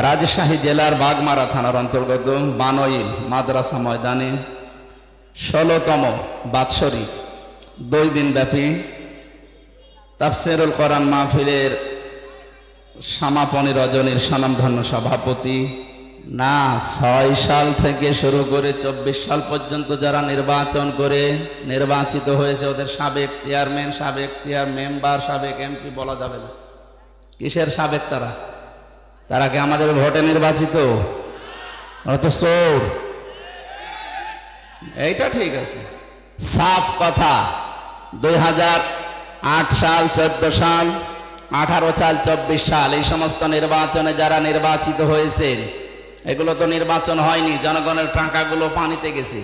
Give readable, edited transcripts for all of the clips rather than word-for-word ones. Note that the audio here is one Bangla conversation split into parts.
রাজশাহী জেলার বাগমারা থানার অন্তর্গত বানইল মাদ্রাসা ময়দানে ১৬তম বাৎসরিক ২ দিনব্যাপী তাফসীরুল কোরআন মাহফিলের সমাপনী রজনীর স্বনামধন্য সভাপতি, না ৬ সাল থেকে শুরু করে ২৪ সাল পর্যন্ত যারা নির্বাচন করে নির্বাচিত হয়েছে ওদের সাবেক চেয়ারম্যান, সাবেক মেম্বার, সাবেক এমপি বলা যাবে না। কিসের সাবেক? তারা কি আমাদের ভোটে নির্বাচিত? ওরা তো চোর। এইটা ঠিক আছে, সাফ কথা। ২০০৮ সাল, ১৪ সাল, ১৮ সাল, ২৪ সাল এই সমস্ত নির্বাচনে যারা নির্বাচিত হয়েছেন, এগুলো তো নির্বাচন হয়নি, জনগণের টাকাগুলো পানিতে গেছে।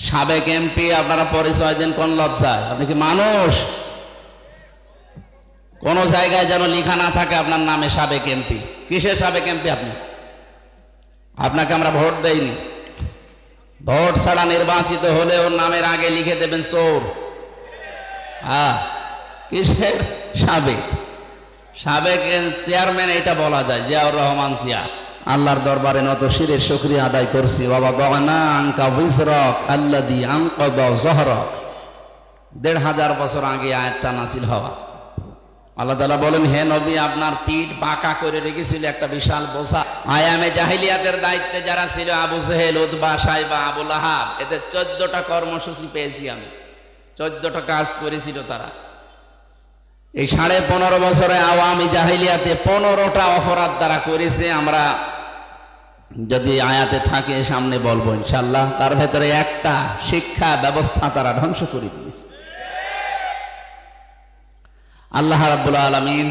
সাবেক এমপি আপনারা পরিচয় দেন কোন লজ্জায়? আপনি কি মানুষ? কোন জায়গায় যেন লেখা না থাকে আপনার নামে সাবেক এমপি। কিসের সাবেক এমপি আপনি? আপনাকে আমরা ভোট দেইনি। ভোট ছাড়া নির্বাচিত হলে ওর নামের আগে লিখে দেবেন চোর। কিসের সাবেক? সাবেক চেয়ারম্যান এটা বলা যায়, জিয়াউর রহমান জিয়া। আল্লাহর দরবারে নত শিরের শুকরিয়া আদায় করছি। বাবা গনা আঙ্কা বিজরক আল্লাযী আনকাযা যহরক। ১৫০০ বছর আগে আয়াতটা নাযিল হওয়া। আল্লাহ তাআলা বলেন, হে নবী, আপনার পিঠ বাঁকা করে রেখেছিল একটা বিশাল বোঝা। আয়ামে জাহিলিয়াতের দায়িত্বে যারা ছিল, আবু জেহেল, উতবা, সাইবা, আবু লাহাব, এতে ১৪টা কর্মসূচি পেয়েছি আমি। ১৪টা কাজ করেছিল তারা। এই ১৫.৫ বছরে আওয়ামী জাহিলিয়াতে ১৫টা অপরাধ তারা করেছে। আমরা যদি আয়াতে থাকে সামনে বলবো ইনশাআল্লাহ। তার ভেতরে একটা শিক্ষা ব্যবস্থা তারা ধ্বংস করে দিয়েছে। আল্লাহ রাব্বুল আলামিন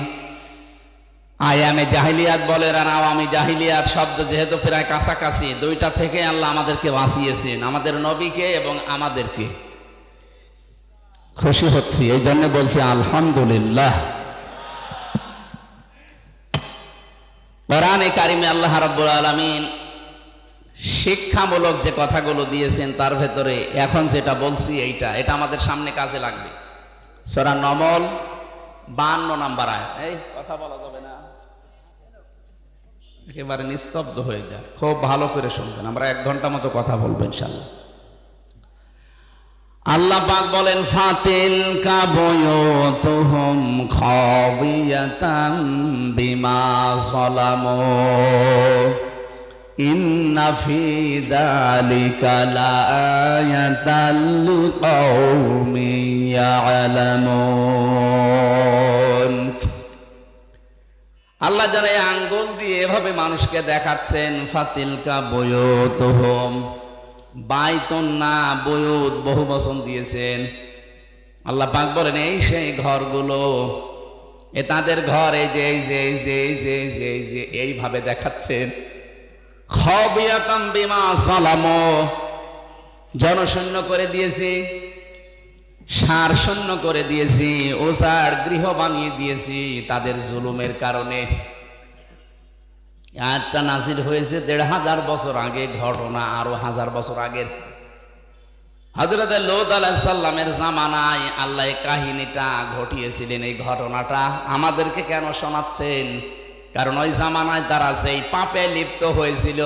আয়ামে জাহিলিয়াত বলেন আর আওয়ামী জাহিলিয়াত শব্দ যেহেতু প্রায় কাছাকাছি, দুইটা থেকে আল্লাহ আমাদেরকে বাঁচিয়েছেন, আমাদের নবীকে এবং আমাদেরকে। খুশি হচ্ছি, এই জন্য বলছি আলহামদুলিল্লাহ। কোরআনে কারিমে আল্লাহ রাব্বুল আলামিন শিক্ষামূলক যে কথাগুলো দিয়েছেন তার ভেতরে এখন যেটা বলছি এটা আমাদের সামনে কাজে লাগবে। সূরা নমল ৫২ নম্বর আয়াত। এই কথা বলা যাবে না, একেবারে নিস্তব্ধ হয়ে যায়। খুব ভালো করে শুনবেন, আমরা ১ ঘন্টা মতো কথা বলবো ইনশাআল্লাহ। আল্লাহ পাক বলেন, ফাতিলকা বুয়ুতুহুম খাওয়িয়াতান বিমা যালামু ইন্না ফি যালিকা লাআয়াতাল লিকাওমিন ইয়ালামুন। আল্লাহ যেন এই আঙ্গুল দিয়ে এভাবে মানুষকে দেখাচ্ছেন, ফাতিলকা বুয়ুতুহুম, বাইতুন না বুয়ুত, বহু বচন দিয়েছেন। আল্লাহ পাক বলেন, এই সেই ঘরগুলো, এ তাদের ঘর, এই যে এই যে এই যে এই যে এই যে এই যে এইভাবে দেখাচ্ছেন। খাওয়িয়াতাম বিমা যালামু, জনশূন্য করে দিয়েছি, সার শূন্য করে দিয়েছি, ওজার গৃহ বানিয়ে দিয়েছি তাদের জুলুমের কারণে। আয়াতটা নাযিল হয়েছে ১৫০০ বছর আগে, ঘটনা আরো ১০০০ বছর আগের। হযরত লূত আলাইহিস সালামের জামানায় আল্লাহ এই কাহিনীটা ঘটিয়েছিলেন। এই ঘটনাটা আমাদেরকে কেন শোনাচ্ছেন? কারণ ওই জামানায় তারা যেই পাপে লিপ্ত হয়েছিল,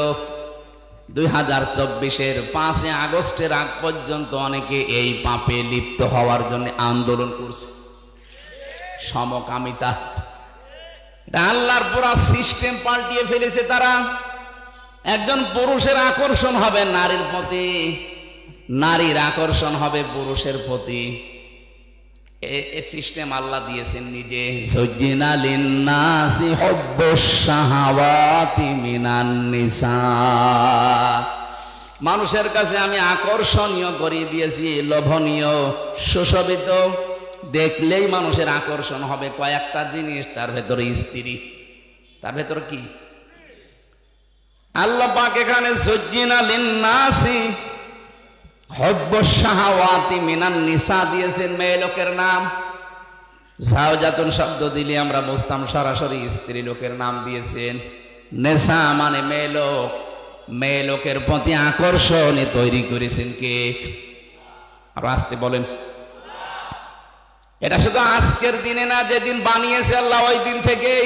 ২০২৪-এর ৫ই আগস্টের আগ পর্যন্ত অনেকে এই পাপে লিপ্ত হওয়ার জন্য আন্দোলন করছে। সমকামিতা, আল্লাহর পুরা সিস্টেম পাল্টিয়ে ফেলেছে তারা। একজন পুরুষের আকর্ষণ হবে নারীর প্রতি, নারীর আকর্ষণ হবে পুরুষের প্রতি। এই সিস্টেম আল্লাহ দিয়েছেন নিজে। যুজ্জিনা লিন্নাসি হুব্বুশ শাহাওয়াতি মিনান নিসা, মানুষের কাছে আমি আকর্ষণীয় করে দিয়েছি, লোভনীয়, সুশোভিত, দেখলেই মানুষের আকর্ষণ হবে কয়েকটা জিনিস, তার ভেতরে স্ত্রী। তার ভেতরে কি? আল্লাহ পাক এখানে যুজ্জিনা লিন্নাসি হুব্বুশ শাহাওয়াতি মিনান নিসা দিয়েছেন, মেয়ে লোকের নাম। যাওজাতুন শব্দ দিলে আমরা বুঝতাম সরাসরি স্ত্রী লোকের নাম দিয়েছেন। নেশা মানে মেয়ে লোক, মেয়ে লোকের প্রতি আকর্ষণ তৈরি করেছেন কে? আর আসতে বলেন। এটা শুধু আজকের দিনে না, যেদিন বানিয়েছে আল্লাহ ওই দিন থেকেই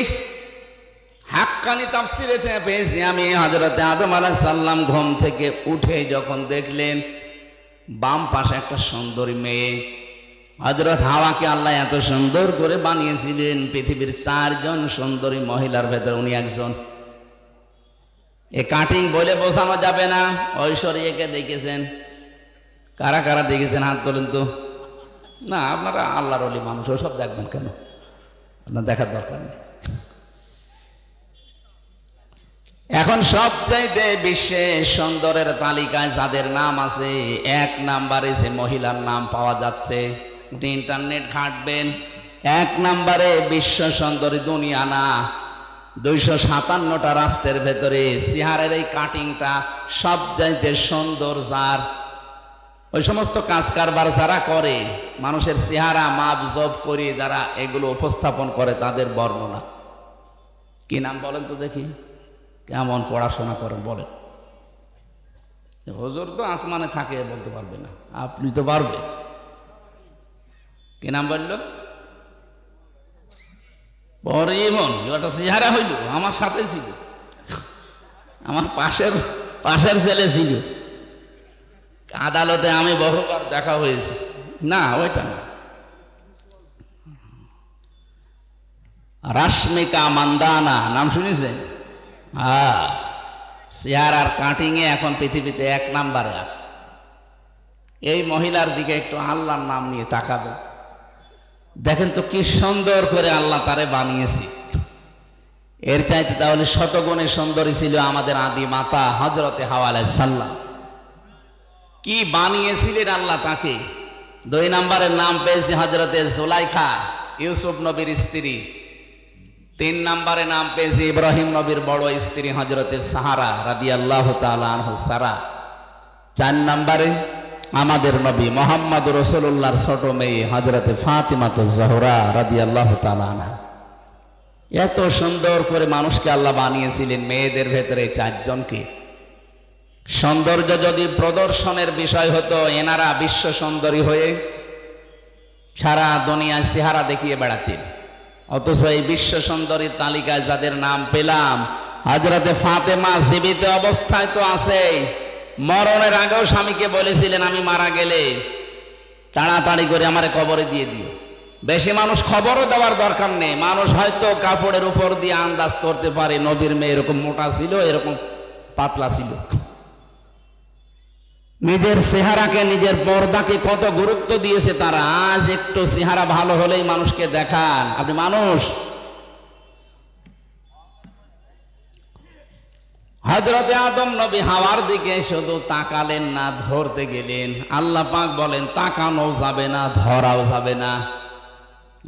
হাক্ক হাক্কানি তাফসিরে থেকে পেয়েছি আমি, হযরতে আদম আলাইহিস সালাম ঘুম থেকে উঠে যখন দেখলেন বাম পাশে একটা সুন্দরী মেয়ে, হযরত হাওয়াকে আল্লাহ এত সুন্দর করে বানিয়েছিলেন, পৃথিবীর 4 জন সুন্দরী মহিলার ভেতর উনি একজন। এ কাটিং বলে বোঝানো যাবে না। ঐশ্বরিয়াকে দেখেছেন? কারা কারা দেখেছেন হাত তোলেন তো। না, আপনারা আল্লাহর ওলি মানুষ, ওসব দেখবেন কেন? আপনার দেখার দরকার নেই। এখন সবচাইতে বিশ্বে সুন্দরের তালিকায় যাদের নাম আছে, 1 নম্বরে যে মহিলার নাম পাওয়া যাচ্ছে, ইন্টারনেট ঘাঁটবেন, 1 নম্বরে বিশ্ব সুন্দরী দুনিয়া না, 257টা রাষ্ট্রের ভেতরে চেহারার এই কাটিংটা সবচাইতে সুন্দর যার। ওই সমস্ত কাজ কারবার যারা করে, মানুষের চেহারা মাপ জব করে যারা এগুলো উপস্থাপন করে, তাদের বর্ণনা কি নাম বলেন তো দেখি? কেমন পড়াশোনা করেন বলেন? হুজুর তো আসমানে থাকে, বলতে পারবে না, আপনি তো পারবে। কি নাম বললো? পরিমন। একটা চেহারা হইল, আমার সাথে ছিল, আমার পাশের ছেলে ছিল, আদালতে আমি বহুবার দেখা হয়েছে। না, ওইটা না। রাশমিকা মান্দানা নাম শুনেছেন? হ্যাঁ, চেহারার কাটিংয়ে এখন পৃথিবীতে 1 নম্বরে আছে। এই মহিলার দিকে একটু আল্লাহর নাম নিয়ে তাকাবে, দেখেন তো কি সুন্দর করে আল্লাহ তারে বানিয়েছে। এর চাইতে তাহলে শতগুণে সুন্দরী ছিল আমাদের আদি মাতা হযরতে হাওয়া আলাইহিস সালাম। কি বানিয়েছিলেন আল্লাহ তাকে। 2 নম্বরের নাম পেয়েছে হযরতে জুলাইখা, ইউসুফ নবীর স্ত্রী। 3 নম্বরে নাম পেয়েছে ইব্রাহিম নবীর বড় স্ত্রী হযরতে সাহারা রাদিয়াল্লাহু তাআলা আনহু সারা। 4 নম্বরে আমাদের নবী মুহাম্মদ রাসূলুল্লাহর ছোট মেয়ে হযরতে ফাতিমাতুজ জাহরা রাদিয়াল্লাহু তাআলা আনহা। এত সুন্দর করে মানুষকে আল্লাহ বানিয়েছিলেন, মেয়েদের ভেতরে 4 জনকে। সৌন্দর্য যদি প্রদর্শনের বিষয় হতো, এনারা বিশ্ব সুন্দরী হয়ে সারা দুনিয়ায় চেহারা দেখিয়ে বেড়াতেন। অথচ এই বিশ্ব সুন্দরীর তালিকায় যাদের নাম পেলাম, হযরতে ফাতেমা জীবিত অবস্থায় তো আছে, মরণের আগেও স্বামীকে বলেছিলেন আমি মারা গেলে তাড়াতাড়ি করে আমারে কবরে দিয়ে দিও। বেশি মানুষ খবরও দেওয়ার দরকার নেই, মানুষ হয়তো কাপড়ের উপর দিয়ে আন্দাজ করতে পারে নবীর মেয়ে এরকম মোটা ছিল, এরকম পাতলা ছিল। নিজের চেহারাকে, নিজের পর্দাকে কত গুরুত্ব দিয়েছে তারা। আজ একটু চেহারা ভালো হলেই মানুষকে দেখান আপনি মানুষ। হযরতে আদম নবী হাওয়ার দিকে শুধু তাকালেন না, ধরতে গেলেন। আল্লাহ পাক বলেন তাকানো যাবে না, ধরাও যাবে না।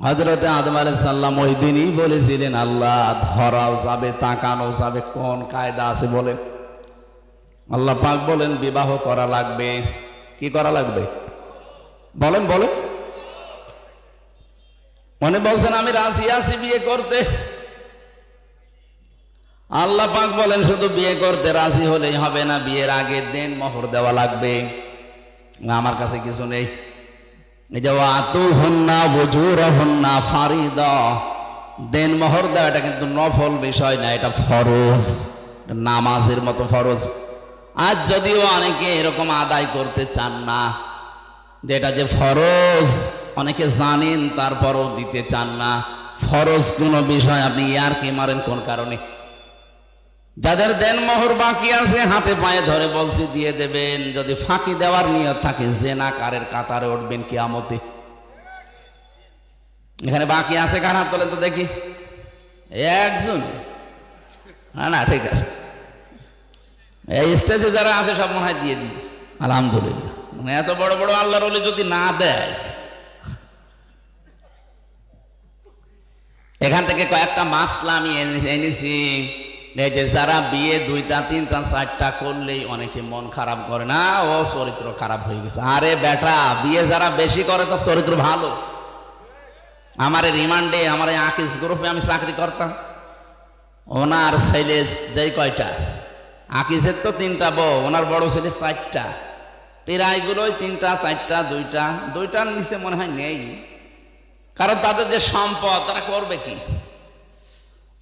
হযরতে আদম আলাইহিস সালাম ওই দিনই বলেছিলেন আল্লাহ ধরাও যাবে, তাকানো যাবে, কোন কায়দা আছে বলেন? আল্লাহ পাক বলেন বিবাহ করা লাগবে। কি করা লাগবে বলেন? বলেন। মনে বলছেন আমি রাজি আছি বিয়ে করতে। আল্লাহ পাক বলেন শুধু বিয়ে করতে রাজি হলেই হবে না, বিয়ের আগে দেন মোহর দেওয়া লাগবে। আমার কাছে কিছু নেই। এই যে আতুহুন্না ওয়াজুরহুন্না ফারিদা, দেন মোহর দেওয়া এটা কিন্তু নফল বিষয় না, এটা ফরজ, নামাজের মতো ফরজ। আজ যদিও অনেকে এরকম আদায় করতে চান না, যেটা যে ফরজ অনেকে জানেন তারপরও দিতে চান না। ফরজ কোনো বিষয় আপনি ইয়ারকি মারেন কোন কারণে? যাদের দেন মোহর বাকি আছে হাতে পায়ে ধরে বলছি দিয়ে দেবেন। যদি ফাঁকি দেওয়ার নিয়ত থাকে জেনাকারের কাতারে উঠবেন কিয়ামতে। এখানে বাকি আছে কার হাত তোলেন তো দেখি? একজন? না ঠিক আছে, এই স্টেজে যারা আছে সব মনে হয় দিয়ে দিয়েছে আলহামদুলিল্লাহ। মানে এত বড় বড় আল্লাহর ওলি যদি না দেয়। এখান থেকে কয়েকটা মাসলা আমি এনেছি। এই যে যারা বিয়ে 2টা 3টা 4টা করলেই অনেকে মন খারাপ করে, না ও চরিত্র খারাপ হয়ে গেছে। আরে বেটা, বিয়ে যারা বেশি করে তো চরিত্র ভালো। আমার রিমান্ডে, আমার আকিস গ্রুপে আমি চাকরি করতাম, ওনার ছেলে যেই কয়টা, আকিসের তো 3টা বউ, ওনার বড় ছেলে 4টা, প্রায়গুলোই 3টা 4টা 2টার নিচে মনে হয় নেই। কারণ তাদের যে সম্পদ তারা করবে কি?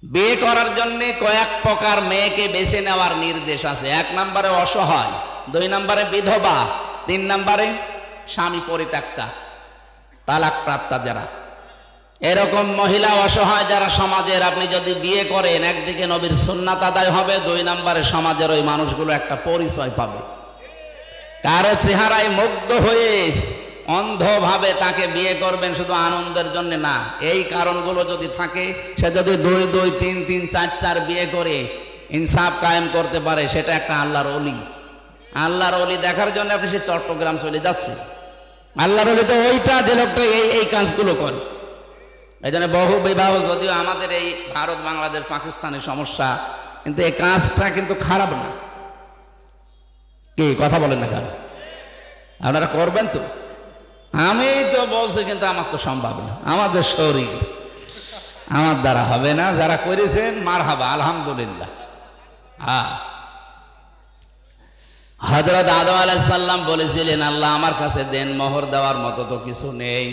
বিয়ে করার জন্য কয়েক প্রকার মেয়েকে বেছে নেওয়ার নির্দেশ আছে। 1 নম্বরে অসহায়, 2 নম্বরে বিধবা, 3 নম্বরে স্বামী পরিত্যক্তা, তালাক প্রাপ্তা যারা। এরকম মহিলা অসহায় যারা সমাজের, আপনি যদি বিয়ে করেন, একদিকে নবীর সুন্নাত আদায় হবে, 2 নম্বরে সমাজের ওই মানুষগুলো একটা পরিচয় পাবে। কারো চেহারায় মুগ্ধ হয়ে অন্ধভাবে তাকে বিয়ে করবেন শুধু আনন্দের জন্য না, এই কারণগুলো যদি থাকে, সে যদি 2 2 3 3 4 4 বিয়ে করে ইনসাফ কায়েম করতে পারে, সেটা একটা আল্লাহর ওলি। আল্লাহর ওলি দেখার জন্য আপনি সে চট্টগ্রাম চলে যাচ্ছে। আল্লাহর ওলি তো ওইটা, যে লোকটা এই কাজগুলো করে। এই জন্য বহু বিবাহ, যদিও আমাদের এই ভারত বাংলাদেশ পাকিস্তানের সমস্যা, কিন্তু এই কাজটা কিন্তু খারাপ না। কি কথা বলেন না কেন? আপনারা করবেন তো? আমি তো বলছি, কিন্তু আমার তো সম্ভব না, আমাদের শরীর, আমার দ্বারা হবে না। যারা করেছেন মারহাবা, আলহামদুলিল্লাহ। হ্যাঁ, হযরত আদম আলাইহিস সালাম বলেছিলেন, আল্লাহ আমার কাছে দেন মোহর দেওয়ার মতো তো কিছু নেই।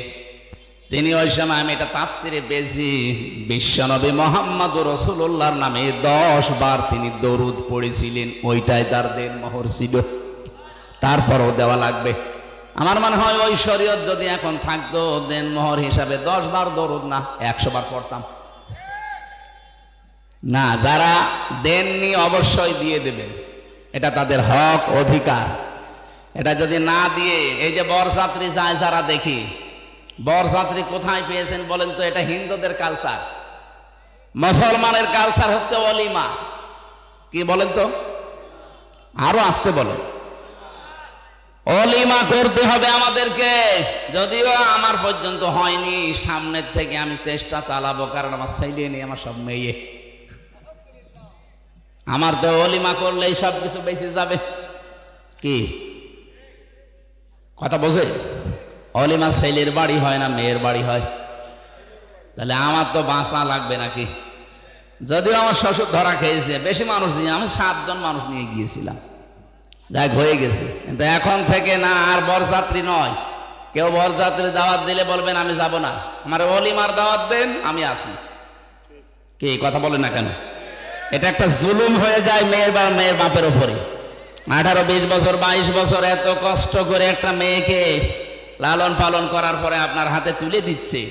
তিনি ওই সময়, আমি এটা তাফসিরে পেয়েছি, বিশ্বনবী মুহাম্মদুর রাসূলুল্লাহর নামে 10 বার তিনি দরুদ পড়েছিলেন, ওইটাই তার দেন মোহর ছিল। তারপরও দেওয়া লাগবে। আমার মনে হয় ওই শরীয়ত যদি এখন থাকতো, দেন মোহর হিসাবে 10 বার দরুদ না 100 বার পড়তাম না। যারা দেননি অবশ্যই দিয়ে দেবেন, এটা তাদের হক, অধিকার। এটা যদি না দিয়ে, এই যে বরযাত্রী যায় যারা দেখি, বরযাত্রী কোথায় পেয়েছেন বলেন তো? এটা হিন্দুদের কালচার। মুসলমানের কালচার হচ্ছে ওলিমা। কি বলেন তো? আরো আসতে বলেন। ওলিমা করতে হবে আমাদেরকে। যদিও আমার পর্যন্ত হয়নি, সামনের থেকে আমি চেষ্টা চালাবো, কারণ আমার ছেলে নেই, আমার সব মেয়ে। আমার তো ওলিমা করলেই সব কিছু বেঁচে যাবে। কি কথা বোঝে? অলিমা ছেলের বাড়ি হয় না, মেয়ের বাড়ি হয়। তাহলে আমার তো বাঁচা লাগবে নাকি? যদিও আমার শ্বশুর ধরা খেয়েছে, বেশি মানুষ নিয়ে, আমি 7 জন মানুষ নিয়ে গিয়েছিলাম, যাই হয়ে গেছে। কিন্তু এখন থেকে না, আর বরযাত্রী নয়। কেউ বরযাত্রী দাওয়াত দিলে বলবেন আমি যাব না, আমার অলিমার দাওয়াত দেন, আমি আসি। কি কথা বলেন না কেন? এটা একটা জুলুম হয়ে যায় মেয়ের বাপের উপরে। 18 20 বছর 22 বছর এত কষ্ট করে একটা মেয়েকে লালন পালন করার পরে আপনার হাতে তুলে দিচ্ছে,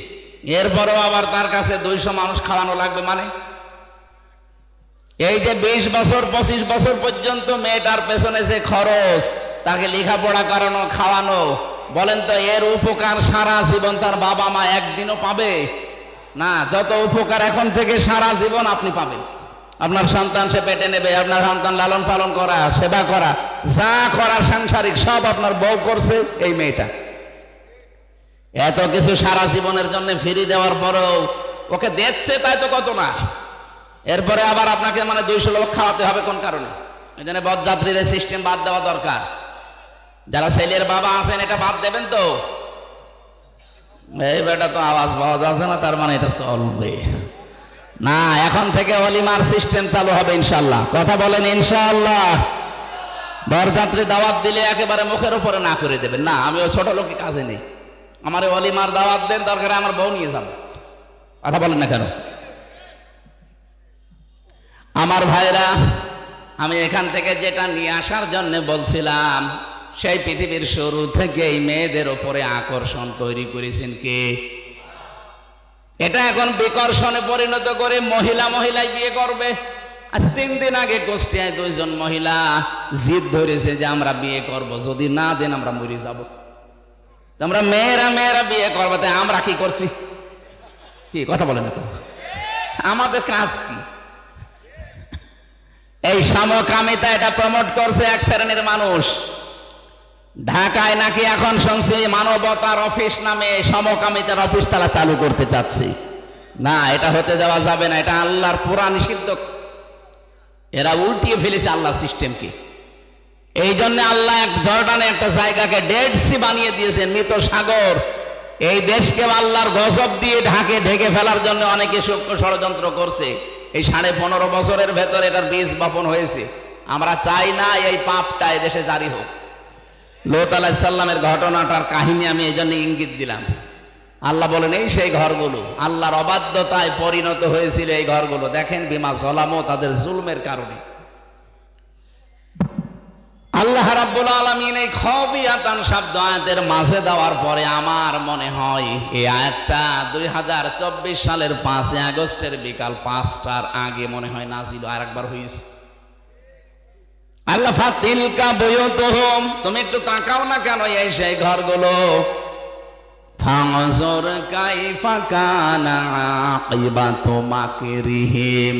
এরপরেও আবার তার কাছে 200 মানুষ খাওয়ানো লাগবে। মানে এই যে 20 বছর 25 বছর পর্যন্ত মেয়েটার পেছনে যে খরচ, তাকে লেখাপড়া করানো, খাওয়ানো, বলেন তো এর উপকার সারা জীবন তার বাবা মা একদিনও পাবে না? যত উপকার এখন থেকে সারা জীবন আপনি পাবেন। আপনার সন্তান সে পেটে নেবে, আপনার সন্তান লালন পালন করা, সেবা করা, যা করার সাংসারিক সব আপনার বউ করছে এই মেয়েটা। এত কিছু সারা জীবনের জন্য ফিরি দেওয়ার পরেও ওকে দেখছে, তাই তো কত না। এরপরে আবার আপনাকে 200 লোক খাওয়াতে হবে কোন কারণে? এই জন্য বরযাত্রীর সিস্টেম বাদ দেওয়া দরকার। যারা ছেলের বাবা আছেন, এটা বাদ দেবেন তো? এই বেটা তো আওয়াজ পাওয়া যাচ্ছে না, তার মানে এটা চলবে না। এখন থেকে ওলিমার সিস্টেম চালু হবে ইনশাআল্লাহ। কথা বলেন ইনশাআল্লাহ। বরযাত্রী দাওয়াত দিলে একেবারে মুখের উপরে না করে দেবেন না, আমি ওই ছোট লোকের কাজে নেই, আমার ওলিমার দাওয়াত দেন, দরকারে আমার বউ নিয়ে যাব। কথা বলেন না কেন? আমার ভাইরা, আমি এখান থেকে যেটা নিয়ে আসার জন্য বলছিলাম, সেই পৃথিবীর শুরু থেকে এই মেয়েদের উপরে আকর্ষণ তৈরি করেছেন কে? এটা এখন বিকর্ষণে পরিণত করে মহিলাই বিয়ে করবে। আজ 3 দিন আগে কুষ্টিয়ায় 2 জন মহিলা জিদ ধরেছে যে আমরা বিয়ে করব, যদি না দেন আমরা মরে যাব। আমরা মেয়েরা বিয়ে করবো, তাই আমরা কি করছি? কি কথা বলেন না? আমাদের কাজ কি? এই সমকামিতা এটা প্রমোট করছে এক শ্রেণীর মানুষ। ঢাকায় নাকি এখন শুনছি মানবতার অফিস নামে সমকামিতার অফিস তারা চালু করতে চাচ্ছে। না, এটা হতে দেওয়া যাবে না, এটা আল্লাহর পুরা নিষিদ্ধ। এরা উল্টিয়ে ফেলেছে আল্লাহর সিস্টেমকে। এই জন্য আল্লাহ জর্ডানে একটা জায়গাকে ডেড সি বানিয়ে দিয়েছেন, মৃত সাগর। এই দেশকে আল্লাহর গজব দিয়ে ঢেকে ফেলার জন্য অনেকে সূক্ষ্ম ষড়যন্ত্র করছে। এই 15.5 বছরের ভেতর এটার বীজ বপন হয়েছে। আমরা চাই না এই পাপটা এদেশে জারি হোক। লূত আলাইহিস সালামের ঘটনাটার কাহিনী আমি এই জন্য ইঙ্গিত দিলাম। আল্লাহ বলেন এই সেই ঘরগুলো আল্লাহর অবাধ্যতায় পরিণত হয়েছিল এই ঘরগুলো। দেখেন বিমা জলামো, তাদের জুলমের কারণে। আল্লাহ রাব্বুল আলামিন এই খাবিয়াতান শব্দ আয়াতের মাঝে দেওয়ার পরে আমার মনে হয় এই আয়াতটা 2024 সালের 5 আগস্টের বিকাল 5টার আগে মনে হয় নাজিল আর একবার হয়েছে। আল্লাহ ফাতিলকা বুয়ুতুহুম, তুমি একটু তাকাও না কেন এই সেই ঘরগুলো। ফানজুর কাইফা কানা আকিবাতু মাকরিহিম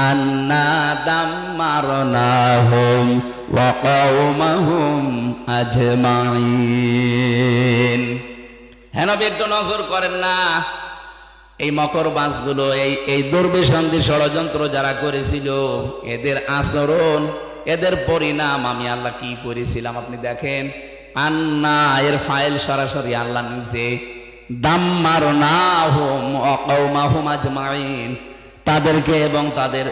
আন্না দাম্মারনাহুম ওয়া কওমাহুম আজমাইন। হ্যাঁ নবী, একটু নজর করেন না এই মকরবাজগুলো, এই দুর্বিসন্ধি ষড়যন্ত্র যারা করেছিল, এদের আচরণ, এদের পরিণাম আমি আল্লাহ কি করেছিলাম আপনি দেখেন। আন্না এর ফাইল সরাসরি আল্লাহ নিজে, দাম্মারনাহুম ওয়া কওমাহুম আজমাইন, তাদেরকে এবং তাদের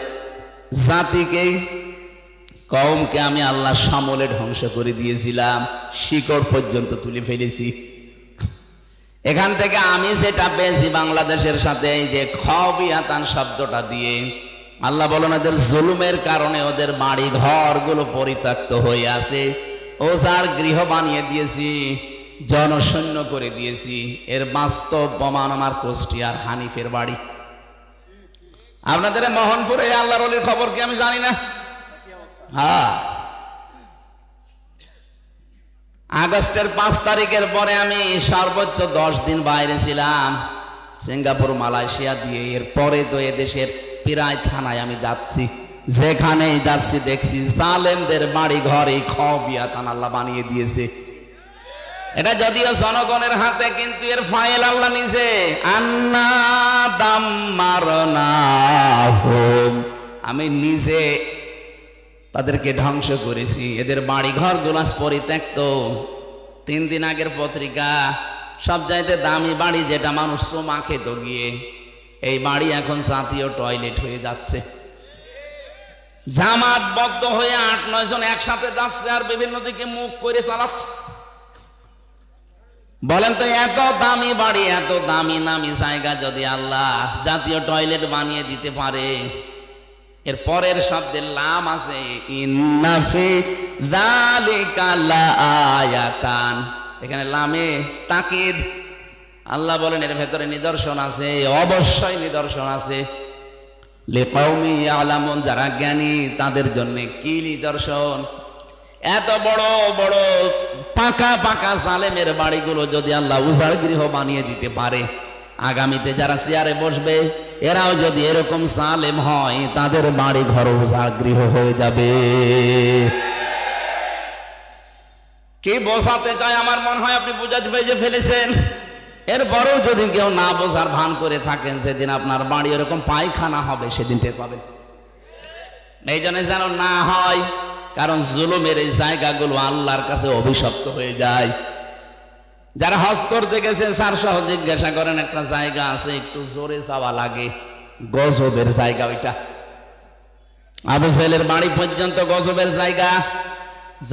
জাতিকে, কওমকে আমি আল্লাহ সমূলে ধ্বংস করে দিয়েছিলাম, শিকড় পর্যন্ত তুলে ফেলেছি। এখান থেকে আমি যেটা পেয়েছি বাংলাদেশের সাথে এই যে খাবিয়াতান শব্দটা দিয়ে, আল্লাহ বলেন এদের জুলুমের কারণে ওদের বাড়ি ঘরগুলো পরিত্যক্ত হয়ে আছে, ওজার গৃহ বানিয়ে দিয়েছি, জনশূন্য করে দিয়েছি। এর বাস্তব প্রমাণ আমার কুষ্টিয়ার হানিফের বাড়ি। আপনাদের মোহনপুরে আল্লাহর ওলির খবর কি আমি জানি না? হ্যাঁ, আগস্টের 5 তারিখের পরে আমি সর্বোচ্চ 10 দিন বাইরে ছিলাম, সিঙ্গাপুর, মালয়েশিয়া দিয়ে। এরপরে তো এদেশের প্রায় থানায় আমি যাচ্ছি, যেখানেই যাচ্ছি দেখছি জালেমদের বাড়ি ঘরে খাবিয়াতান আল্লাহ বানিয়ে দিয়েছে। এটা যদিও জনগণের হাতে, কিন্তু এর ফাইল আল্লাহ নিজে। আন্না দাম্মারনাহুম, আমি নিজে তাদেরকে ধ্বংস করেছি। এদের বাড়ি ঘরগুলো পরিত্যক্ত। 3 দিন আগের পত্রিকা, সবচাইতে দামি বাড়ি যেটা মানুষ চুমা খেত গিয়ে, এই বাড়ি এখন জাতীয় টয়লেট হয়ে যাচ্ছে। জামাতবদ্ধ হয়ে 8-9 জন একসাথে যাচ্ছে আর বিভিন্ন দিকে মুখ করে চালাচ্ছে। বলেন তো, এত দামি বাড়ি, এত দামি নামি জায়গা যদি আল্লাহ জাতীয় টয়লেট বানিয়ে দিতে পারে, এর পরের শব্দে লাম আছে, ইন্না ফি যালিকা লাআয়াতান, এখানে লামে তাকিদ। আল্লাহ বলেন এর ভেতরে নিদর্শন আছে, অবশ্যই নিদর্শন আছে। লিকাউমি ইয়ালামুন, যারা জ্ঞানী তাদের জন্য কি নিদর্শন। এত বড় বড় পাকা পাকা জালেমের বাড়িগুলো যদি আল্লাহ উজাড় গৃহ বানিয়ে দিতে পারে, আগামীতে যারা চেয়ারে বসবে এরাও যদি এরকম জালেম হয়, তাদের বাড়ি ঘর উজাড় গৃহ হয়ে যাবে। কি বোঝাতে চায় আমার মনে হয় আপনি বুঝাতে পেরে ফেলেছেন। এরপরেও যদি কেউ না বোঝার ভান করে থাকেন, সেদিন আপনার বাড়ি এরকম পায়খানা হবে, সেদিন টের পাবেন। এই জন্য যেন না হয়, কারণ জুলুমের এই জায়গাগুলো আল্লাহর কাছে অভিশপ্ত হয়ে যায়। যারা হজ করতে গেছেন স্যার সহ জিজ্ঞাসা করেন, একটা জায়গা আছে একটু জোরে যাওয়া লাগে, গজবের জায়গা ওইটা। আবু জেহেলের বাড়ি পর্যন্ত গজবের জায়গা,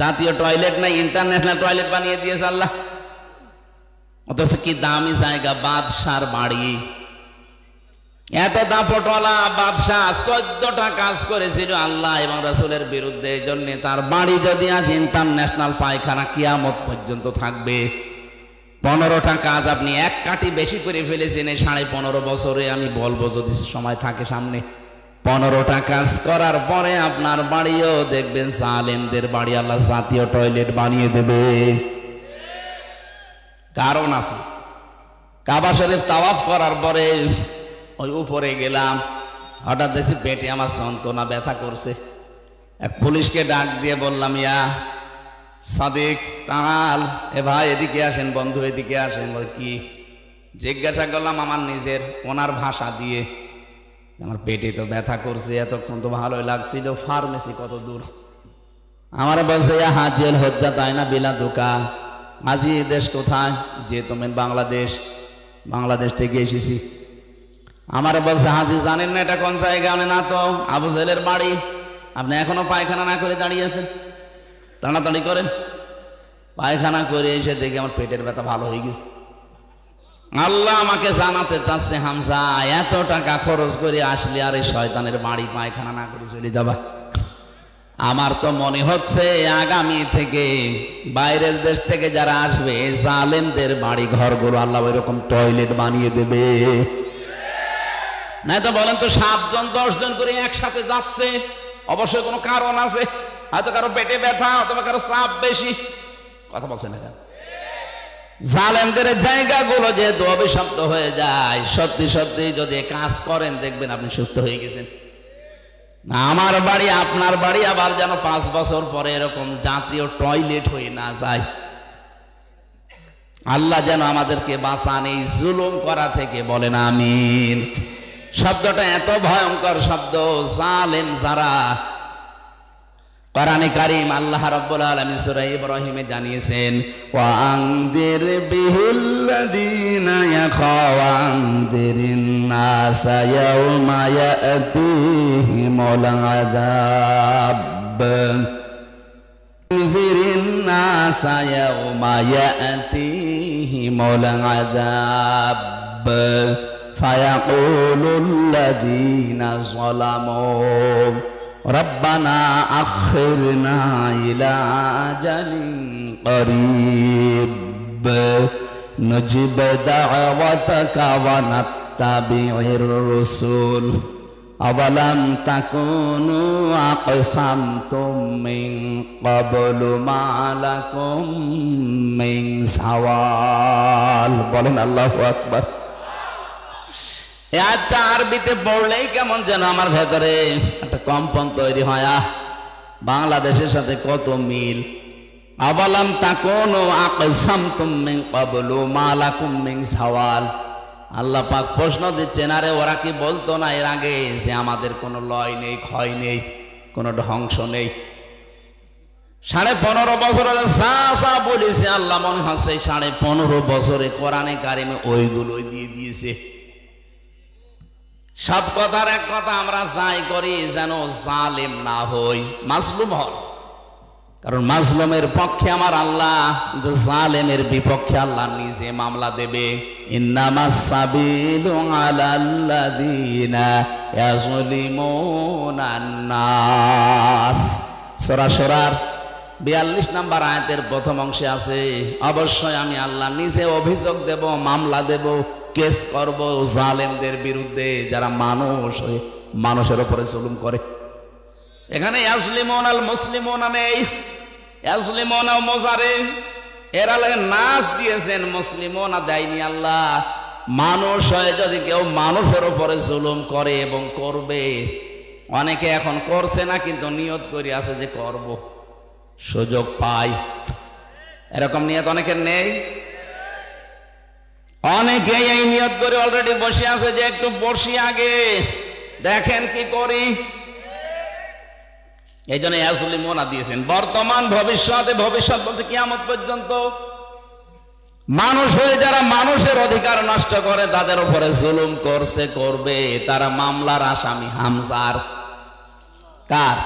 জাতীয় টয়লেট নাই, ইন্টারন্যাশনাল টয়লেট বানিয়ে দিয়েছে আল্লাহ। অথচ কি দামি জায়গা, বাদশার বাড়ি। এত দাপটওয়ালা বাদশাহ 14টা কাজ করেছিল আল্লাহ এবং রাসূলের বিরুদ্ধে। এই জন্য তার বাড়ি যদি আজ ইন্টারন্যাশনাল পায়খানা, কিয়ামত পর্যন্ত থাকবে। 15টা কাজ আপনি এক কাটি বেশি করে ফেলেছেন এই 15.5 বছরে। আমি বলবো যদি সময় থাকে সামনে, 15টা কাজ করার পরে আপনার বাড়িও দেখবেন জালেমদের বাড়ি আল্লাহ জাতীয় টয়লেট বানিয়ে দেবে। কারণ আছে, কাবা শরীফ তাওয়াফ করার পরে ওই উপরে গেলাম, হঠাৎ দেখছি পেটে আমার যন্ত্রণা ব্যথা করছে। এক পুলিশকে ডাক দিয়ে বললাম, ইয়া সাদিক তাল, এ ভাই এদিকে আসেন, বন্ধু এদিকে আসেন। বলে কি? জিজ্ঞাসা করলাম আমার নিজের ওনার ভাষা দিয়ে, আমার পেটে তো ব্যথা করছে, এতক্ষণ তো ভালোই লাগছিল, ফার্মেসি কত দূর? আমার বলছে হাজিল হজ্জা তাই না বিলা দোকা। আজি দেশ কোথায়? যে তুমি বাংলাদেশ। বাংলাদেশ থেকে এসেছি। আমার বলছে হাজি জানেন না এটা কোন জায়গা? না তো। আবু জেহেলের বাড়ি। আপনি এখনো পায়খানা না করে দাঁড়িয়ে আছেন, তাড়াতাড়ি করেন। পায়খানা করে এসে দেখি আমার পেটের ব্যথা ভালো হয়ে গেছে। আল্লাহ আমাকে জানাতে চাচ্ছে, হামজা এত টাকা খরচ করে আসলে আর এই শয়তানের বাড়ি পায়খানা না করে চলে যাবা। আমার তো মনে হচ্ছে আগামী থেকে বাইরের দেশ থেকে যারা আসবে জালেমদের বাড়ি ঘরগুলো আল্লাহ ওইরকম টয়লেট বানিয়ে দেবে। না তো বলেন তো 7 জন 10 জন করে একসাথে যাচ্ছে, অবশ্যই কোনো কারণ আছে, হয়তো কারো পেটে ব্যথা অথবা কারো চাপ বেশি। কথা বলছেন না কেন? জালেমদের জায়গাগুলো যেহেতু অভিশপ্ত হয়ে যায়, সত্যি সত্যি যদি কাজ করেন দেখবেন আপনি সুস্থ হয়ে গেছেন। আমার বাড়ি আপনার বাড়ি আবার যেন 5 বছর পরে এরকম জাতীয় টয়লেট হয়ে না যায়। আল্লাহ যেন আমাদেরকে বাঁচান এই জুলুম করা থেকে, বলেন আমিন। শব্দটা এত ভয়ঙ্কর শব্দ, জালেম যারা। কোরআনে কারীম আল্লাহ রাব্বুল আলামিন সূরা ইব্রাহিমে জানিয়েছেন, ওয়া আনদির বিহিল্লাযীনা ইয়াখাওয়ানদিরিন নাসা ইয়াওমা ইয়াতিহিমুল আযাব, আনদিরিন নাসা ইয়াওমা ইয়াতিহিমুল আযাব ফায়াকুলুল্লাযীনা যালামু রব্বানা আখিরনা ইলা আজালিন করিব নজিব দাওয়াতাকা ওয়া নাত্তাবিউর রাসূল আওয়ালাম তাকুনু আকসামতুম মিন ক্বাবলু মা লাকুম মিন সাওয়াল। বলেন আল্লাহু আকবার। একটা আরবিতে পড়লেই কেমন যেন আমার ভেতরে একটা কম্পন তৈরি হয়। বাংলাদেশের সাথে কত মিল। আওয়ালাম তাকুনু আকসামতুম মিন ক্বাবলু মা লাকুম মিন সাওয়াল। আল্লাহ পাক প্রশ্ন দিচ্ছেন, আরে ওরা কি বলতো না এর আগে যে আমাদের কোনো লয় নেই, ক্ষয় নেই, কোনো ধ্বংস নেই? 15.5 বছর যা বলেছে আল্লাহ মনে হচ্ছে 15.5 বছরে কোরআনে কারিমে ওইগুলোই দিয়ে দিয়েছে। সব কথার এক কথা, আমরা যাই করি যেন জালেম না হই, মাজলুম হই। কারণ মাজলুমের পক্ষে আমার আল্লাহ, কিন্তু জালেমের বিপক্ষে আল্লাহ নিজে মামলা দেবে। ইন্নামাস সাবিলু আলাল্লাযীনা ইয়াযলিমুনান নাস। সূরা শুরার 42 নম্বর আয়াতের প্রথম অংশে আছে, অবশ্যই আমি আল্লাহ নিজে অভিযোগ দেব, মামলা দেব, কেস করব জালেমদের বিরুদ্ধে যারা মানুষের উপরে জুলুম করে। এখানে ইয়াজলিমুন আল মুসলিমুনা নেই, ইয়াজলিমুন মুজারে এরা লাগে নাস দিয়েছেন, মুসলিমুনা দেয়নি আল্লাহ। মানুষ হয়ে যদি কেউ মানুষের উপরে জুলুম করে এবং করবে, অনেকে এখন করছে না কিন্তু নিয়ত করে আছে যে করব, সুযোগ পাই, এরকম নিয়ত অনেকের নেই। অনেকে এই নিয়ত করে অলরেডি বসে আছে যে একটু বসি আগে দেখেন কি করি। এই জন্য ইয়াজলিমুনা দিয়েছেন। বর্তমান ভবিষ্যতে, ভবিষ্যৎ বলতে কিয়ামত পর্যন্ত মানুষ হয়ে যারা মানুষের অধিকার নষ্ট করে, তাদের উপরে জুলুম করছে, করবে, তারা মামলার আসামি। হামজার কার?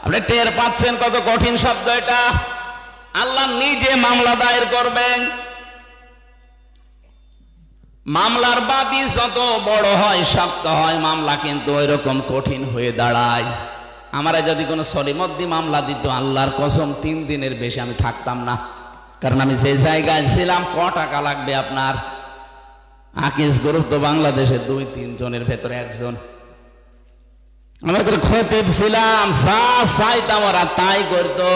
আপনি টের পাচ্ছেন কত কঠিন শব্দ এটা? আল্লাহ নিজে মামলা দায়ের করবেন। মামলার বাদী যত বড় হয়, শক্ত হয়, মামলা কিন্তু ওই রকম কঠিন হয়ে দাঁড়ায়। আমারে যদি কোনো সলিমদ্দি মামলা দিত, আল্লাহর কসম 3 দিনের বেশি আমি থাকতাম না। কারণ আমি যে জায়গায় ছিলাম, ক টাকা লাগবে আপনার? আকিস গ্রুপ তো বাংলাদেশে 2-3 জনের ভেতরে একজন। আমাদের খতিব ছিলাম, যা চাইতাম ওরা তাই করতো।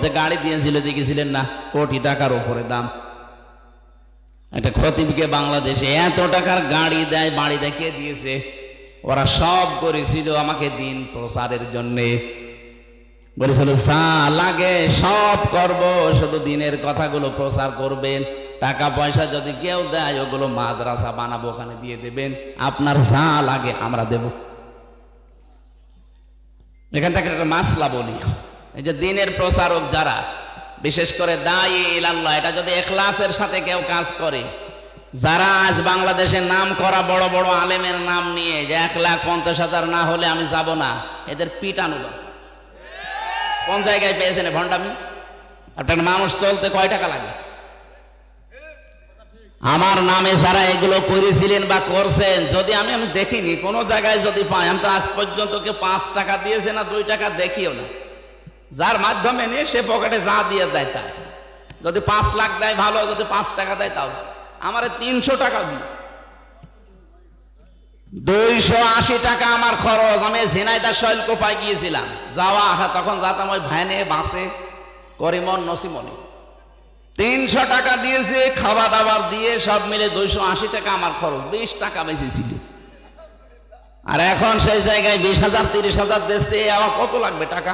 যে গাড়ি দিয়েছিল দেখেছিলেন না, কোটি টাকার উপরে দাম। একটা খতিবকে বাংলাদেশে এত টাকার গাড়ি দেয়, বাড়ি দেয়, কে দিয়েছে? ওরা সব করেছিল আমাকে দিন প্রচারের জন্যে। বলেছিল যা লাগে সব করব, শুধু দিনের কথাগুলো প্রচার করবেন। টাকা পয়সা যদি কেউ দেয়, ওগুলো মাদ্রাসা বানাবো, ওখানে দিয়ে দেবেন। আপনার যা লাগে আমরা দেব। এখান থেকে একটা মাসলা বলি, এই যে দিনের প্রচারক যারা, বিশেষ করে দায়ী ইলাল্লাহ, এটা যদি ইখলাসের সাথে কেউ কাজ করে, যারা আজ বাংলাদেশের নাম করা বড় বড় আলেমের নাম নিয়ে যে 1,50,000 না হলে আমি যাব না, এদের পিটানো। কোন জায়গায় পেয়েছেন ভণ্ডামি? আপনার মানুষ চলতে কয় টাকা লাগে? আমার নামে যারা এগুলো করেছিলেন বা করছেন, যদি আমি দেখিনি কোনো জায়গায়, যদি পাই, আমি তো আজ পর্যন্ত কেউ 5 টাকা দিয়েছে না 2 টাকা দেখিও না। যার মাধ্যমে নিয়ে সে পকেটে যা দিয়ে দেয় তাই, যদি 5 লাখ দেয় ভালো, যদি 5 টাকা দেয় তাও। আমার 300 টাকা দিয়েছে, 280 টাকা আমার খরচ। আমি ঝিনাইদহ শৈলকুপায় গিয়েছিলাম, যাওয়া আসা, তখন যেতাম ওই ভ্যানে, বাসে, করিমন, নসিমনে। 300 টাকা দিয়েছে, খাওয়া দাবার দিয়ে সব মিলে 280 টাকা আমার খরচ, 20 টাকা বেশি ছিল। আর এখন সেই জায়গায় 20,000 30,000 দিচ্ছে, আমার কত লাগবে টাকা?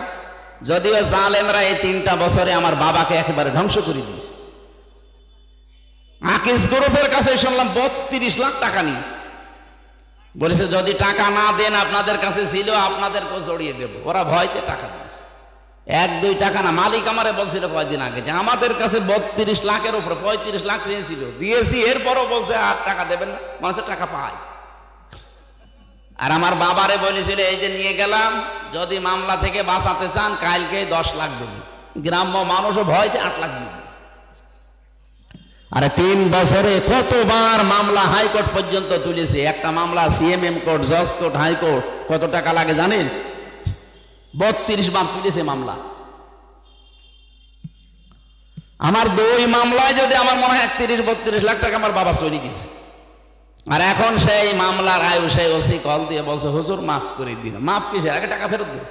যদিও জালেমরা এই 3টা বছরে আমার বাবাকে একেবারে ধ্বংস করে দিয়েছে। আকিস গ্রুপের কাছে শুনলাম 32 লাখ টাকা নিয়েছে, বলেছে যদি টাকা না দেন, আপনাদের কাছে ছিল, আপনাদেরকেও জড়িয়ে দেব। ওরা ভয়তে টাকা দিয়েছে, 1-2 টাকা না। মালিক আমারে বলছিল কয়েকদিন আগে যে আমাদের কাছে 32 লাখের উপরে 35 লাখ চেয়েছিল, দিয়েছি, এরপরও বলছে আর টাকা দেবেন না, মানুষের টাকা পায়। আর আমার বাবারে বলেছিল এই যে নিয়ে গেলাম, যদি মামলা থেকে বাঁচাতে চান কালকে 10 লাখ দেবেন। গ্রাম্য মানুষও ভয়তে 8 লাখ দিয়ে দিয়েছে। আরে 3 বছরে কতবার মামলা হাইকোর্ট পর্যন্ত তুলেছে। একটা মামলা সিএমএম কোর্ট, জজ কোর্ট, হাইকোর্ট, কত টাকা লাগে জানেন? 32 বার তুলেছে মামলা। আমার 2 মামলায় যদি আমার মনে হয় 31-32 লাখ টাকা আমার বাবা চলে গেছে। আর এখন সেই মামলার আয়ু সেই ওসি কল দিয়ে বলছে হুজুর মাফ করে দিন। মাফ কিসের? আগে টাকা ফেরত দিন।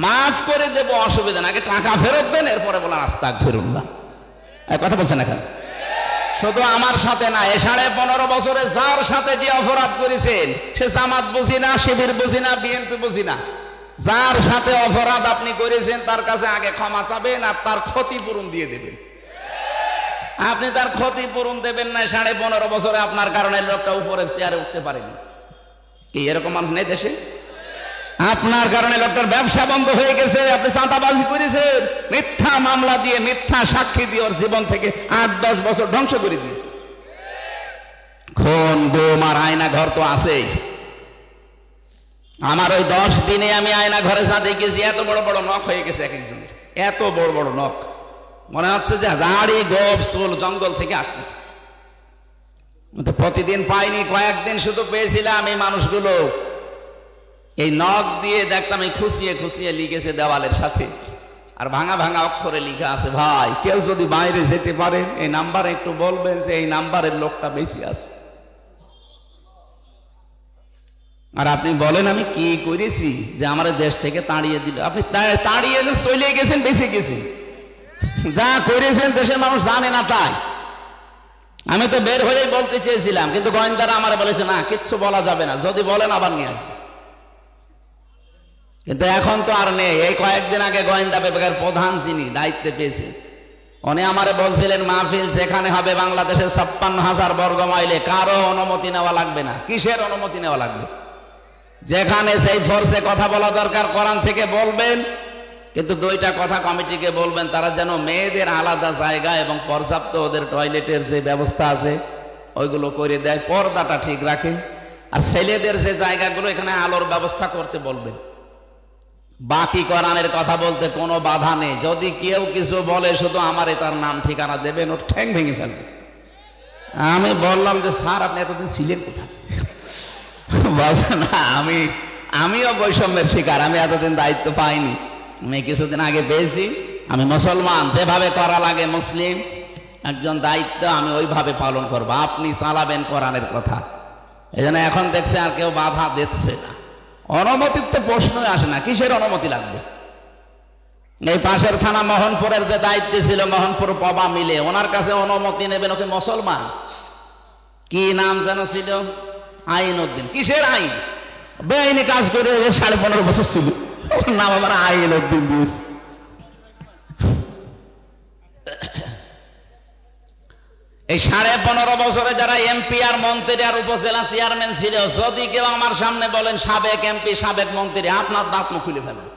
মাফ করে দেবো, অসুবিধা না, আগে টাকা ফেরত দেন, এরপরে বলেন আস্তাগফিরুল্লাহ। কথা বলছেন না কেন? শুধু আমার সাথে না, এ 15.5 বছরে যার সাথে যে অপরাধ করেছেন, সে জামাত বুঝি না, শিবির বুঝি না, বিএনপি বুঝি না, যার সাথে অপরাধ আপনি করেছেন তার কাছে আগে ক্ষমা চাবেন আর তার ক্ষতিপূরণ দিয়ে দেবেন। আপনি তার ক্ষতিপূরণ দেবেন না, 15.5 বছরে আপনার কারণে লোকটা উপরে চেয়ারে উঠতে পারেনি। কি এরকম মানুষ নেই দেশে? আপনার কারণে লোকটার ব্যবসা বন্ধ হয়ে গেছে, আপনি চাঁদাবাজি করেছেন, মিথ্যা মামলা দিয়ে, মিথ্যা সাক্ষী দিয়ে ওর জীবন থেকে 8-10 বছর ধ্বংস করে দিয়েছে। খুন, গুম আর আয়না ঘর তো আছেই। আমার ওই 10 দিনে আমি আয়না ঘরে যা দেখেছি, এত বড় বড় নখ হয়ে গেছে এক একজনের, এত বড় বড় নখ, মনে হচ্ছে যে দাড়ি, গোপ, চুল জঙ্গল থেকে আসতেছে। প্রতিদিন পাইনি, কয়েকদিন শুধু পেয়েছিলাম। এই মানুষগুলো এই নখ দিয়ে দেখতাম, এই খুশিয়ে খুশিয়ে লিখেছে দেওয়ালের সাথে, আর ভাঙা ভাঙা অক্ষরে লিখা আছে, ভাই কেউ যদি বাইরে যেতে পারেন এই নাম্বারে একটু বলবেন যে এই নাম্বারের লোকটা বেশি আছে। আর আপনি বলেন আমি কি করেছি যে আমার দেশ থেকে তাড়িয়ে দিল? আপনি তাড়িয়ে চলে গেছেন, বেঁচে গেছেন, যা করেছেন দেশের মানুষ জানে না। তাই আমি তো বের হয়েই বলতে চেয়েছিলাম, কিন্তু গোয়েন্দারা আমার বলেছে না, কিচ্ছু বলা যাবে না, যদি বলেন আবার নিয়ে। কিন্তু এখন তো আর নেই। এই কয়েকদিন আগে গোয়েন্দা বিভাগের প্রধান যিনি দায়িত্বে পেয়েছে, উনি আমারে বলছিলেন মাহফিল যেখানে হবে বাংলাদেশের 56,000 বর্গ মাইলে কারো অনুমতি নেওয়া লাগবে না। কিসের অনুমতি নেওয়া লাগবে? যেখানে সেই ফোর্সে কথা বলা দরকার কোরআন থেকে বলবেন, কিন্তু 2টা কথা কমিটিকে বলবেন, তারা যেন মেয়েদের আলাদা জায়গা এবং পর্যাপ্ত ওদের টয়লেটের যে ব্যবস্থা আছে ওইগুলো করে দেয়, পর্দাটা ঠিক রাখে। আর ছেলেদের যে জায়গাগুলো, এখানে আলোর ব্যবস্থা করতে বলবেন। বাকি কোরআনের কথা বলতে কোনো বাধা নেই। যদি কেউ কিছু বলে শুধু আমারে তার নাম ঠিকানা দেবেন, ওর ঠ্যাং ভেঙে ফেলবে। আমি বললাম যে স্যার আপনি এতদিন ছিলেন কোথায়? বলছে না, আমিও বৈষম্যের শিকার, আমি এতদিন দায়িত্ব পাইনি, আমি কিছুদিন আগে পেয়েছি। আমি মুসলমান, যেভাবে করা লাগে মুসলিম একজন দায়িত্ব আমি ওইভাবে পালন করবো। আপনি চালাবেন কোরআনের কথা। এই জন্য এখন দেখছে আর কেউ বাধা দিচ্ছে না। অনুমতির তো প্রশ্নই আসে না, কিসের অনুমতি লাগবে? এই পাশের থানা মোহনপুরের যে দায়িত্ব ছিল, মোহনপুর পবা মিলে, ওনার কাছে অনুমতি নেবেন, ওকে মুসলমান, কি নাম যেন ছিল, আইন উদ্দিন। কিসের আইন? বেআইনি কাজ করে 15.5 বছর ছিল, ওর নাম আমার আইন উদ্দিন দিয়েছে। এই 15.5 বছরে যারা এমপি আর মন্ত্রী আর উপজেলা চেয়ারম্যান ছিল, যদি কেউ আমার সামনে বলেন সাবেক এমপি সাবেক মন্ত্রী, আপনার দাঁত মুখ খুলে ফেলবে।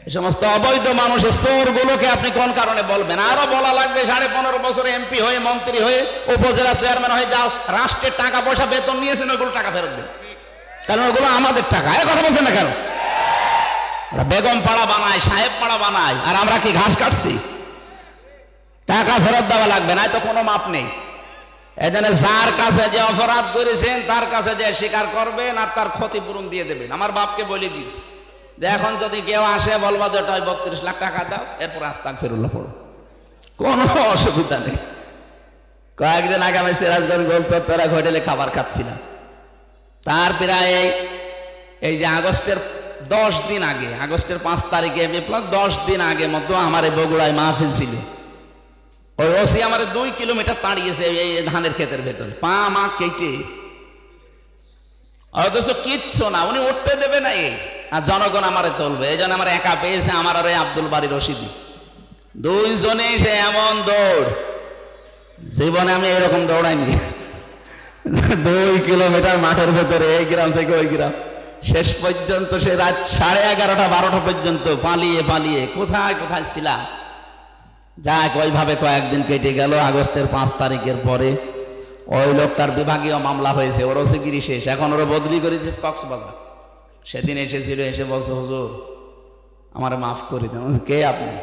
এই সমস্ত অবৈধ মানুষের চোরগুলোকে আপনি কোন কারণে বলবেন? আরো বলা লাগবে 15.5 বছরে এমপি হয়ে, মন্ত্রী হয়ে, উপজেলা চেয়ারম্যান হয়ে যাও, রাষ্ট্রের টাকা পয়সা বেতন নিয়েছেন, ওইগুলো টাকা ফেরত দেন, কারণ ওগুলো আমাদের টাকা। এর কথা বলছেন না কেন? বেগম পাড়া বানায়, সাহেব পাড়া বানায়, আর আমরা কি ঘাস কাটছি? টাকা ফেরত দেওয়া লাগবে, না তো কোনো মাপ নেই। এজন্য যার কাছে যে অপরাধ করেছেন তার কাছে যে স্বীকার করবেন আর তার ক্ষতিপূরণ দিয়ে দেবেন। আমার বাপকে বলে দিয়েছে যে এখন যদি কেউ আসে বলবা যে 32 লাখ টাকা দাও, এরপর আস্তাগফিরুল্লাহ পড়ো, কোনো অসুবিধা নেই। কয়েকদিন আগে আমি সিরাজগঞ্জ গোল চত্বরে হোটেলে খাবার খাচ্ছিলাম। তার প্রায় এই যে আগস্টের 10 দিন আগে, আগস্টের 5 তারিখে বিপ্লব, 10 দিন আগে মতো আমার এই বগুড়ায় মাহফিল ছিল। ওই ওসি আমার 2 কিলোমিটার তাড়িয়েছে এই ধানের ক্ষেতের ভেতরে, পা মা কেটে, অথচ কিচ্ছু না, উনি উঠতে দেবে না। আর জনগণ আমারে তুলবে, এই জন্য আমার একা পেয়েছে আমার আর ওই আব্দুল বাড়ি রশিদি, দুইজনে সে এমন দৌড়, জীবনে আমি এরকম দৌড়াইনি। 2 কিলোমিটার মাঠের ভেতরে, এই গ্রাম থেকে ওই গ্রাম, শেষ পর্যন্ত সে রাত 11:30 12টা পর্যন্ত পালিয়ে পালিয়ে কোথায় কোথায় ছিলাম। যাক, ওইভাবে কয়েকদিন কেটে গেল। আগস্টের 5 তারিখের পরে ওই লোকটার বিভাগীয় মামলা হয়েছে, ওর ওসিগিরি শেষ, এখন ওরা বদলি করেছে কক্সবাজার। সেদিন এসেছিল, এসে বলছে হুজুর আমার মাফ করে দেন। কে আপনি?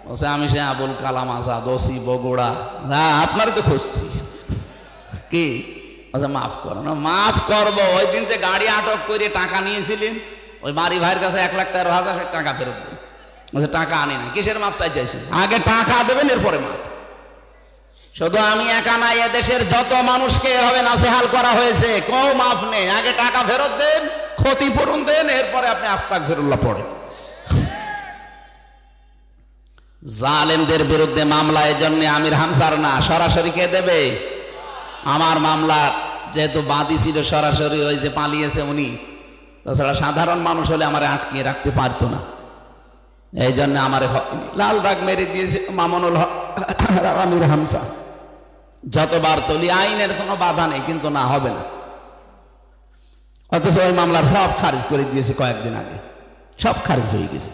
বলছে আমি সে আবুল কালাম আজাদ, ওসি বগুড়া। না আপনারই তো খুঁজছি। কি? বলছে মাফ করো না। মাফ করবো? ওই দিন যে গাড়ি আটক করে টাকা নিয়েছিলেন, ওই বাড়ি ভাইয়ের কাছে 1,13,000 টাকা ফেরত দেন। বলছে টাকা আনি না। কিসের মাপ চাইছেন? আগে টাকা দেবেন, এরপরে মাপ। শুধু আমি একা নাই, এদেশের যত মানুষকে এভাবে নাসিহাল করা হয়েছে, কেউ মাফ নেই। আগে টাকা ফেরত দেন, ক্ষতিপূরণ দেন, এরপরে আপনি আস্তাগফিরুল্লাহ পড়েন। জালেমদের বিরুদ্ধে মামলা এই জন্য আমির হামসার না, সরাসরি কে দেবে? আমার মামলা যেহেতু বাদী ছিল, সরাসরি ওই যে পালিয়েছে উনি, তাছাড়া সাধারণ মানুষ হলে আমার আটকিয়ে রাখতে পারতো না। এই জন্য আমার লাল দাগ মেরে দিয়েছে মামুনুল হক আমির হামসা। যতবার তুলি আইনের কোনো বাধা নেই, কিন্তু না হবে না। অথচ ওই মামলার সব খারিজ করে দিয়েছে কয়েকদিন আগে, সব খারিজ হয়ে গেছে।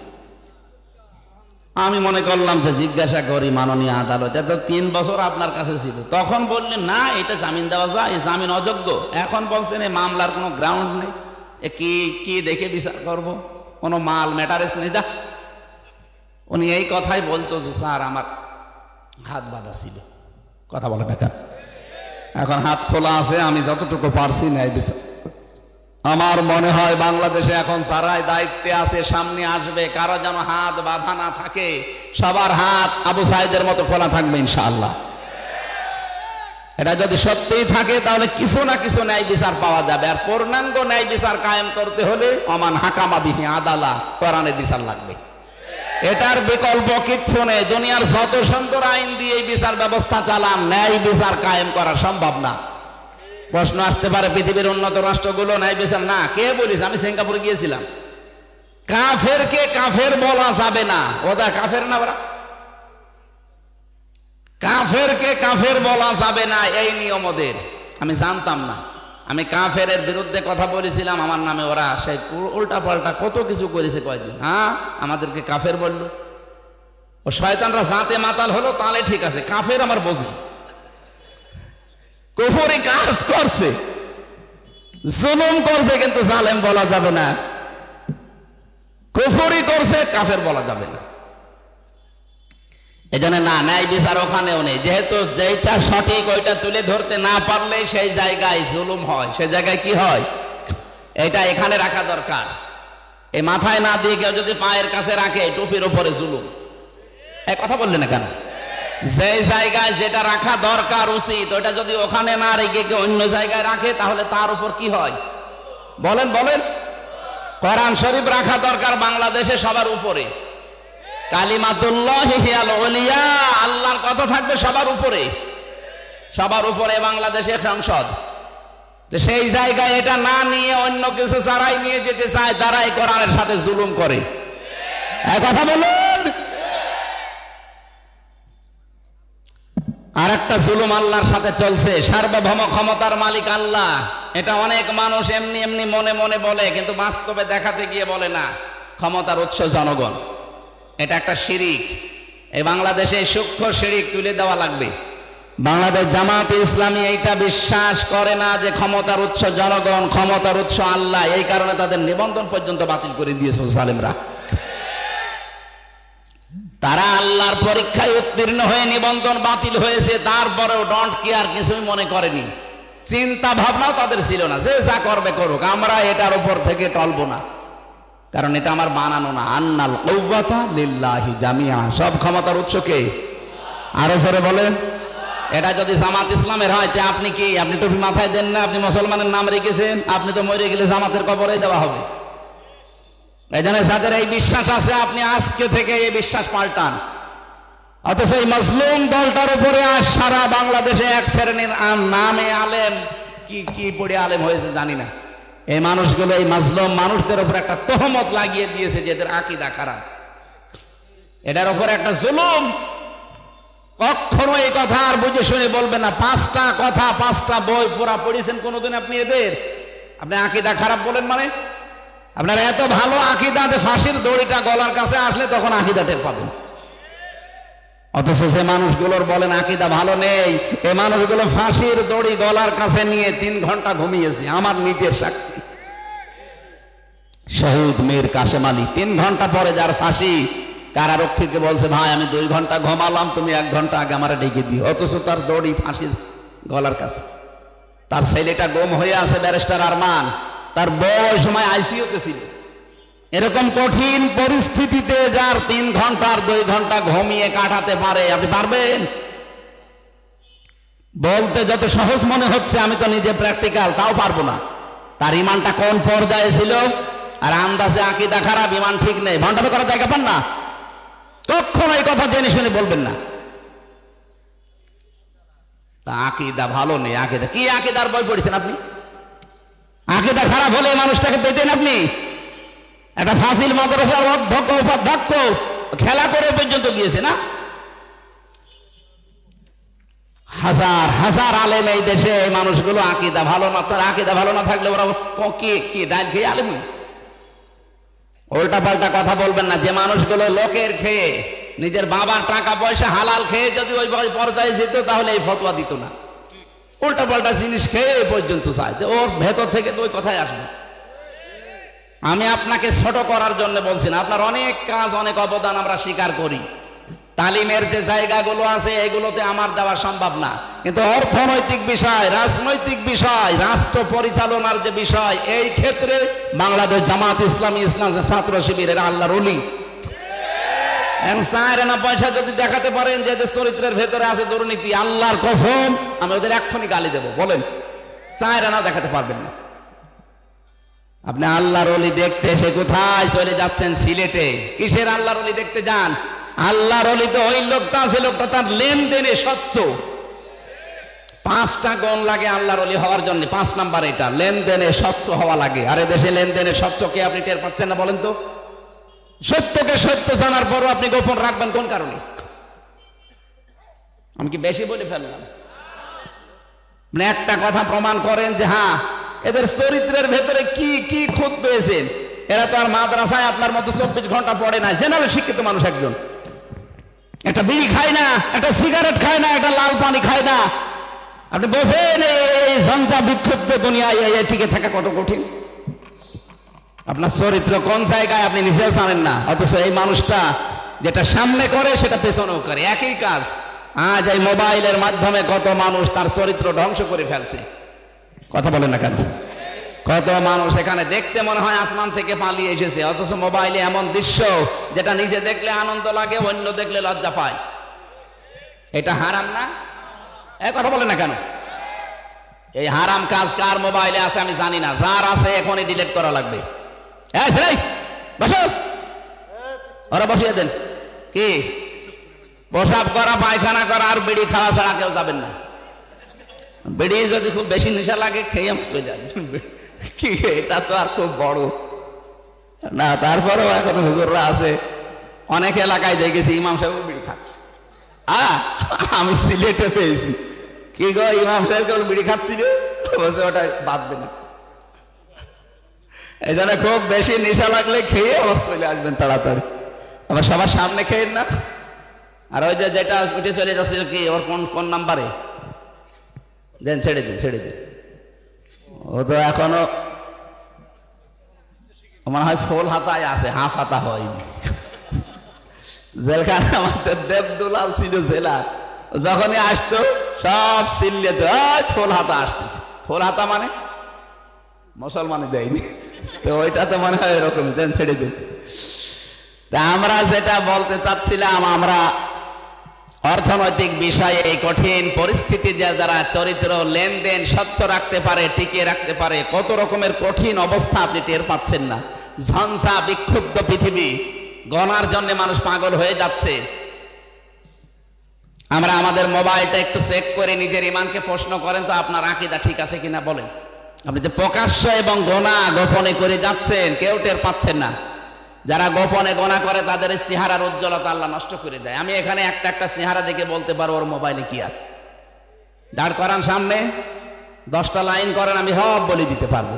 আমি মনে করলাম যে জিজ্ঞাসা করি মাননীয় আদালত, এত 3 বছর আপনার কাছে ছিল, তখন বললেন না এটা জামিন দেওয়া যায়, জামিন অযোগ্য। এখন বলছেন এই মামলার কোনো গ্রাউন্ড নেই, কি কি দেখে বিচার করব, কোনো মাল ম্যাটারেস নেই। যা, উনি এই কথাই বলতো যে স্যার আমার হাত বাঁধা ছিল। কথা বলে না কেন? এখন হাত খোলা আছে, আমি যতটুকু পারছি ন্যায় বিচার। আমার মনে হয় বাংলাদেশে এখন যারাই দায়িত্বে আছে, সামনে আসবে, কারো যেন হাত বাঁধা না থাকে, সবার হাত আবু সাইদের মতো খোলা থাকবে ইনশাআল্লাহ। এটা যদি সত্যিই থাকে তাহলে কিছু না কিছু ন্যায় বিচার পাওয়া যাবে। আর পূর্ণাঙ্গ ন্যায় বিচার কায়েম করতে হলে অমান হাকামা বিহি আদালা, কোরআনের বিচার লাগবে। এটার বিকল্প কিচ্ছু নেই। দুনিয়ার যত সুন্দর আইন দিয়ে বিচার ব্যবস্থা চালান, ন্যায় বিচার কায়েম করা সম্ভব না। প্রশ্ন আসতে পারে পৃথিবীর উন্নত রাষ্ট্রগুলো ন্যায় বিচার না, কে বলিস? আমি সিঙ্গাপুরে গিয়েছিলাম, কাফেরকে কাফের বলা যাবে না। ওরা কাফের না, ওরা কাফেরকে কাফের বলা যাবে না, এই নিয়ম ওদের। আমি জানতাম না, আমি কাফের বিরুদ্ধে কথা বলেছিলাম, আমার নামে ওরা সেই উল্টা পাল্টা কত কিছু করেছে কয়েকদিন। হ্যাঁ, আমাদেরকে কাফের বললো। ও শয়তানরা জাতে মাতাল হলো, তাহলে ঠিক আছে। কাফের আমার বোঝে, কুফরি কাজ করছে, জুলুম করছে, কিন্তু জালেম বলা যাবে না। কুফরি করছে, কাফের বলা যাবে না। এজন্য না, ন্যায় বিচার ওখানেও নেই। যেহেতু যেটা সঠিক ওইটা তুলে ধরতে না পারলে সেই জায়গায় জুলুম হয়। সেই জায়গায় কি হয়, এটা এখানে রাখা দরকার। এই মাথায় না দিয়ে কেউ যদি পায়ের কাছে রাখে, টুপির উপরে জুলুম। এক কথা বললে না কেন? যে জায়গায় যেটা রাখা দরকার উচিত, ওটা যদি ওখানে না রেখে কেউ অন্য জায়গায় রাখে, তাহলে তার উপর কি হয় বলেন বলেন? কোরআন শরীফ রাখা দরকার বাংলাদেশে সবার উপরে। কালিমাতুল্লাহি হিয়াল উলিয়া, আল্লাহর কথা থাকবে সবার উপরে। সবার উপরে বাংলাদেশে সংসদ। সেই জায়গায় এটা না নিয়ে অন্য কিছু যারাই নিয়ে যেতে চায়, তারাই কোরআনের সাথে জুলুম করে। এক কথা বলুন। আর একটা জুলুম আল্লাহর সাথে চলছে। সার্বভৌম ক্ষমতার মালিক আল্লাহ, এটা অনেক মানুষ এমনি এমনি মনে মনে বলে, কিন্তু বাস্তবে দেখাতে গিয়ে বলে না। ক্ষমতার উৎস জনগণ, এটা একটা শিরিক। এই বাংলাদেশে সূক্ষ্ম শিরিক তুলে দেওয়া লাগবে। বাংলাদেশ জামাতে ইসলামী এইটা বিশ্বাস করে না যে ক্ষমতার উৎস জনগণ, ক্ষমতার উৎস আল্লাহ। এই কারণে তাদের নিবন্ধন পর্যন্ত বাতিল করে দিয়েছে জালেমরা। তারা আল্লাহর পরীক্ষায় উত্তীর্ণ হয়ে নিবন্ধন বাতিল হয়েছে, তারপরেও ডোন্ট কেয়ার, কিছুই মনে করেনি, চিন্তা ভাবনাও তাদের ছিল না, যে যা করবে করুক, আমরা এটার উপর থেকে টলবো না, কারণ এটা আমার বানানো না। আন্নাল কুওয়াতা লিল্লাহি জামিআ, সব ক্ষমতার উৎস কে? আরো জোরে বলেন। এটা যদি জামাত ইসলামের হয়, তে আপনি কি, আপনি টুপি মাথায় দেন না, আপনি মুসলমানের নাম রেখেছেন, আপনি তো মরে গেলে জামাতের কবরে দেওয়া হবে। এই জন্য যাদের এই বিশ্বাস আছে, আপনি আজকে থেকে এই বিশ্বাস পাল্টান। অথচ এই মজলুম দলটার উপরে আজ সারা বাংলাদেশে এক শ্রেণীর নামে আলেম, কি কি পড়ে আলেম হয়েছে জানি না, এই মানুষগুলো এই মাজলুম মানুষদের উপর একটা তহমত লাগিয়ে দিয়েছে যে এদের আকীদা খারাপ, এটার উপর একটা জুলুম। কখনো এই কথা আর বুঝে শুনে বলবেন না। 5টা কথা, 5টা বই পড়া পড়েছেন কোনোদিন আপনি এদের? আপনি আকীদা খারাপ বলেন মানে? আপনার এত ভালো আকীদাতে ফাঁসির দড়িটা গলার কাছে আসলে তখন আকীদা টের পাবেন। অথচ যে মানুষগুলোর বলেন আকীদা ভালো নেই, এই মানুষগুলো ফাঁসির দড়ি গলার কাছে নিয়ে 3 ঘন্টা ঘুমিয়েছে, আমার নিজের সাক্ষী। শহীদ মীর কাসেম আলী 3 ঘন্টা পরে যার ফাঁসি, কারারক্ষীকে বলছে, ভাই আমি 2 ঘন্টা ঘুমালাম, তুমি 1 ঘন্টা আগে আমার ডেকে দিও। অথচ তার দড়ি ফাঁসির গলার কাছে। তার ছেলেটা গুম হয়ে আছে, ব্যারিস্টার আরমান, তার বউ ওই সময় আইসিইউতে ছিল। এরকম কঠিন পরিস্থিতিতে যার 3 ঘন্টার 2 ঘন্টা ঘুমিয়ে কাটাতে পারে, আপনি পারবেন? বলতে যত সহজ মনে হচ্ছে, আমি তো নিজে প্র্যাকটিক্যাল, তাও পারবো না। তার ইমানটা কোন পর্যায়ে ছিল? আর আন্দাজে আকীদা খারাপ, ইমান ঠিক নেই, ভণ্ডামি করার জায়গা পান না। কখনো এই কথা জেনে শুনে বলবেন না আকীদা ভালো নেই। আকীদা কি? আকীদার বই পড়েছেন আপনি? আকীদা খারাপ হলে মানুষটাকে পেতেন আপনি? একটা ফাজিল মাদ্রাসার অধ্যক্ষ উপাধ্যক্ষ খেলা করে পর্যন্ত গিয়েছে না? হাজার হাজার আলেম এই দেশে, এই মানুষগুলো আকীদা ভালো না। তার আকীদা ভালো না থাকলে ওরা কি ডাল খেয়ে আলেম হয়েছে? উল্টা পাল্টা কথা বলবেন না। যে মানুষগুলো লোকের খেয়ে, নিজের বাবার টাকা পয়সা হালাল খেয়ে যদি ওই পর্যায়ে যেত, তাহলে এই ফতোয়া দিত না। উল্টা পাল্টা জিনিস খেয়ে এই পর্যন্ত চায়, ওর ভেতর থেকে তো ওই কথাই আসবে। আমি আপনাকে ছোট করার জন্য বলছি না, আপনার অনেক কাজ, অনেক অবদান আমরা স্বীকার করি। তালিমের যে জায়গাগুলো আছে, এগুলোতে আমার দেওয়া সম্ভব না, কিন্তু অর্থনৈতিক বিষয়, রাজনৈতিক বিষয়, রাষ্ট্র পরিচালনার যে বিষয়, এই ক্ষেত্রে বাংলাদেশ জামাত ইসলামী, ইসলাম ছাত্র শিবিরের আল্লাহর ওলি। না পয়সা যদি দেখাতে পারেন যে চরিত্রের ভেতরে আছে দুর্নীতি, আল্লাহর কসম আমি ওদের এক্ষুনি গালি দেব। বলেন, 4 আনা দেখাতে পারবেন না। আপনি আল্লাহর ওলি দেখতে এসে কোথায় চলে যাচ্ছেন? সিলেটে। কিসের আল্লাহর ওলি দেখতে যান? আল্লাহর ওলি তো ওই লোকটা আছে, লোকটা তার লেনদেনে স্বচ্ছ। 5টা গুণ লাগে আল্লাহর ওলি হওয়ার জন্য। 5 নাম্বার এটা, লেনদেনে স্বচ্ছ হওয়া লাগে। আর দেশে লেনদেনে স্বচ্ছ কে আপনি টের পাচ্ছেন না? বলেন তো। সত্যকে সত্য জানার পরও আপনি গোপন রাখবেন কোন কারণে? আমি কি বেশি বলে ফেললাম? আপনি একটা কথা প্রমাণ করেন যে হ্যাঁ, এদের চরিত্রের ভেতরে কি কি খুঁত পেয়েছেন। এরা তো আর মাদ্রাসায় আপনার মতো 24 ঘন্টা পড়ে না, জেনারেল শিক্ষিত মানুষ একজন। একটা বিড়ি খায় না, একটা সিগারেট খায় না, একটা লাল পানি খায় না। আপনি বোঝেন এই ঝঞ্ঝা বিক্ষুব্ধ দুনিয়ায় টিকে থাকা কত কঠিন। আপনার চরিত্র কোন জায়গায় আপনি নিজেও জানেন না, অথচ এই মানুষটা যেটা সামনে করে সেটা পেছনেও করে, একই কাজ। আজ এই মোবাইলের মাধ্যমে কত মানুষ তার চরিত্র ধ্বংস করে ফেলছে। কথা বলেন না কেন? কত মানুষ এখানে দেখতে মনে হয় আসমান থেকে পালিয়ে এসেছে, অথচ মোবাইলে এমন দৃশ্য যেটা নিজে দেখলে আনন্দ লাগে, অন্য দেখলে লজ্জা পায়। এটা হারাম না? কথা বলেন না কেন? এই হারাম কাজ কার মোবাইলে আছে আমি জানি না, যার আছে এখনই ডিলিট করা লাগবে। বসো, ওরা বসিয়ে দেন। কি প্রসাব করা, পায়খানা করা আর বিড়ি খাওয়া ছাড়া কেউ যাবেন না। বিড়ি যদি খুব বেশি নেশা লাগে খেয়ে আমি চলে যান। কি এটা তো আর খুব বড় না। তারপরেও এখন হুজুররা আছে, অনেক এলাকায় দেখেছি ইমাম সাহেব বিড়ি খাচ্ছে। আমি সিলেটে পেয়েছি, কি গো ইমাম সাহেব কেবল বিড়ি খাচ্ছিল, বলছে ওটা বাদবে না। এই জন্য খুব বেশি নেশা লাগলে খেয়ে আবার চলে আসবেন তাড়াতাড়ি, আবার সবার সামনে খেয়েন না। আর ওই যে যেটা উঠে চলে যাচ্ছিল, কি ওর কোন নাম্বারে দেন, ছেড়ে দিন, ছেড়ে দিন। ও তো এখনো মনে হয় ফুল হাতায় আছে, হাফ হাতা হয়নি। জেলখানা আমাদের দেবদুলাল ছিল জেলার, যখনই আসতো সব চিল্লে তো ফুল হাতা আসতেছে। ফুল হাতা মানে মুসলমানে দেয়নি তো, ওইটা তো মনে হয় এরকম, দেন ছেড়ে দিন। তা আমরা যেটা বলতে চাচ্ছিলাম, আমরা অর্থনৈতিক বিষয়ে এই কঠিন পরিস্থিতি যারা চরিত্র লেনদেন স্বচ্ছ রাখতে পারে, টিকিয়ে রাখতে পারে, কত রকমের কঠিন অবস্থা আপনি টের পাচ্ছেন না। ঝঞ্ঝা বিক্ষুব্ধ পৃথিবী, গণার জন্য মানুষ পাগল হয়ে যাচ্ছে। আমরা আমাদের মোবাইলটা একটু চেক করে নিজের ইমানকে প্রশ্ন করেন তো, আপনার আকীদা ঠিক আছে কিনা বলেন। আপনি যে প্রকাশ্য এবং গোনা গোপনে করে যাচ্ছেন, কেউ টের পাচ্ছেন না। যারা গোপনে গোনা করে তাদের চেহারার উজ্জ্বলতা আল্লাহ নষ্ট করে দেয়। আমি এখানে একটা একটা চেহারা দেখে বলতে পারবো ওর মোবাইলে কি আছে। দাঁড় করান সামনে, 10টা লাইন করেন, আমি সব বলে দিতে পারবো।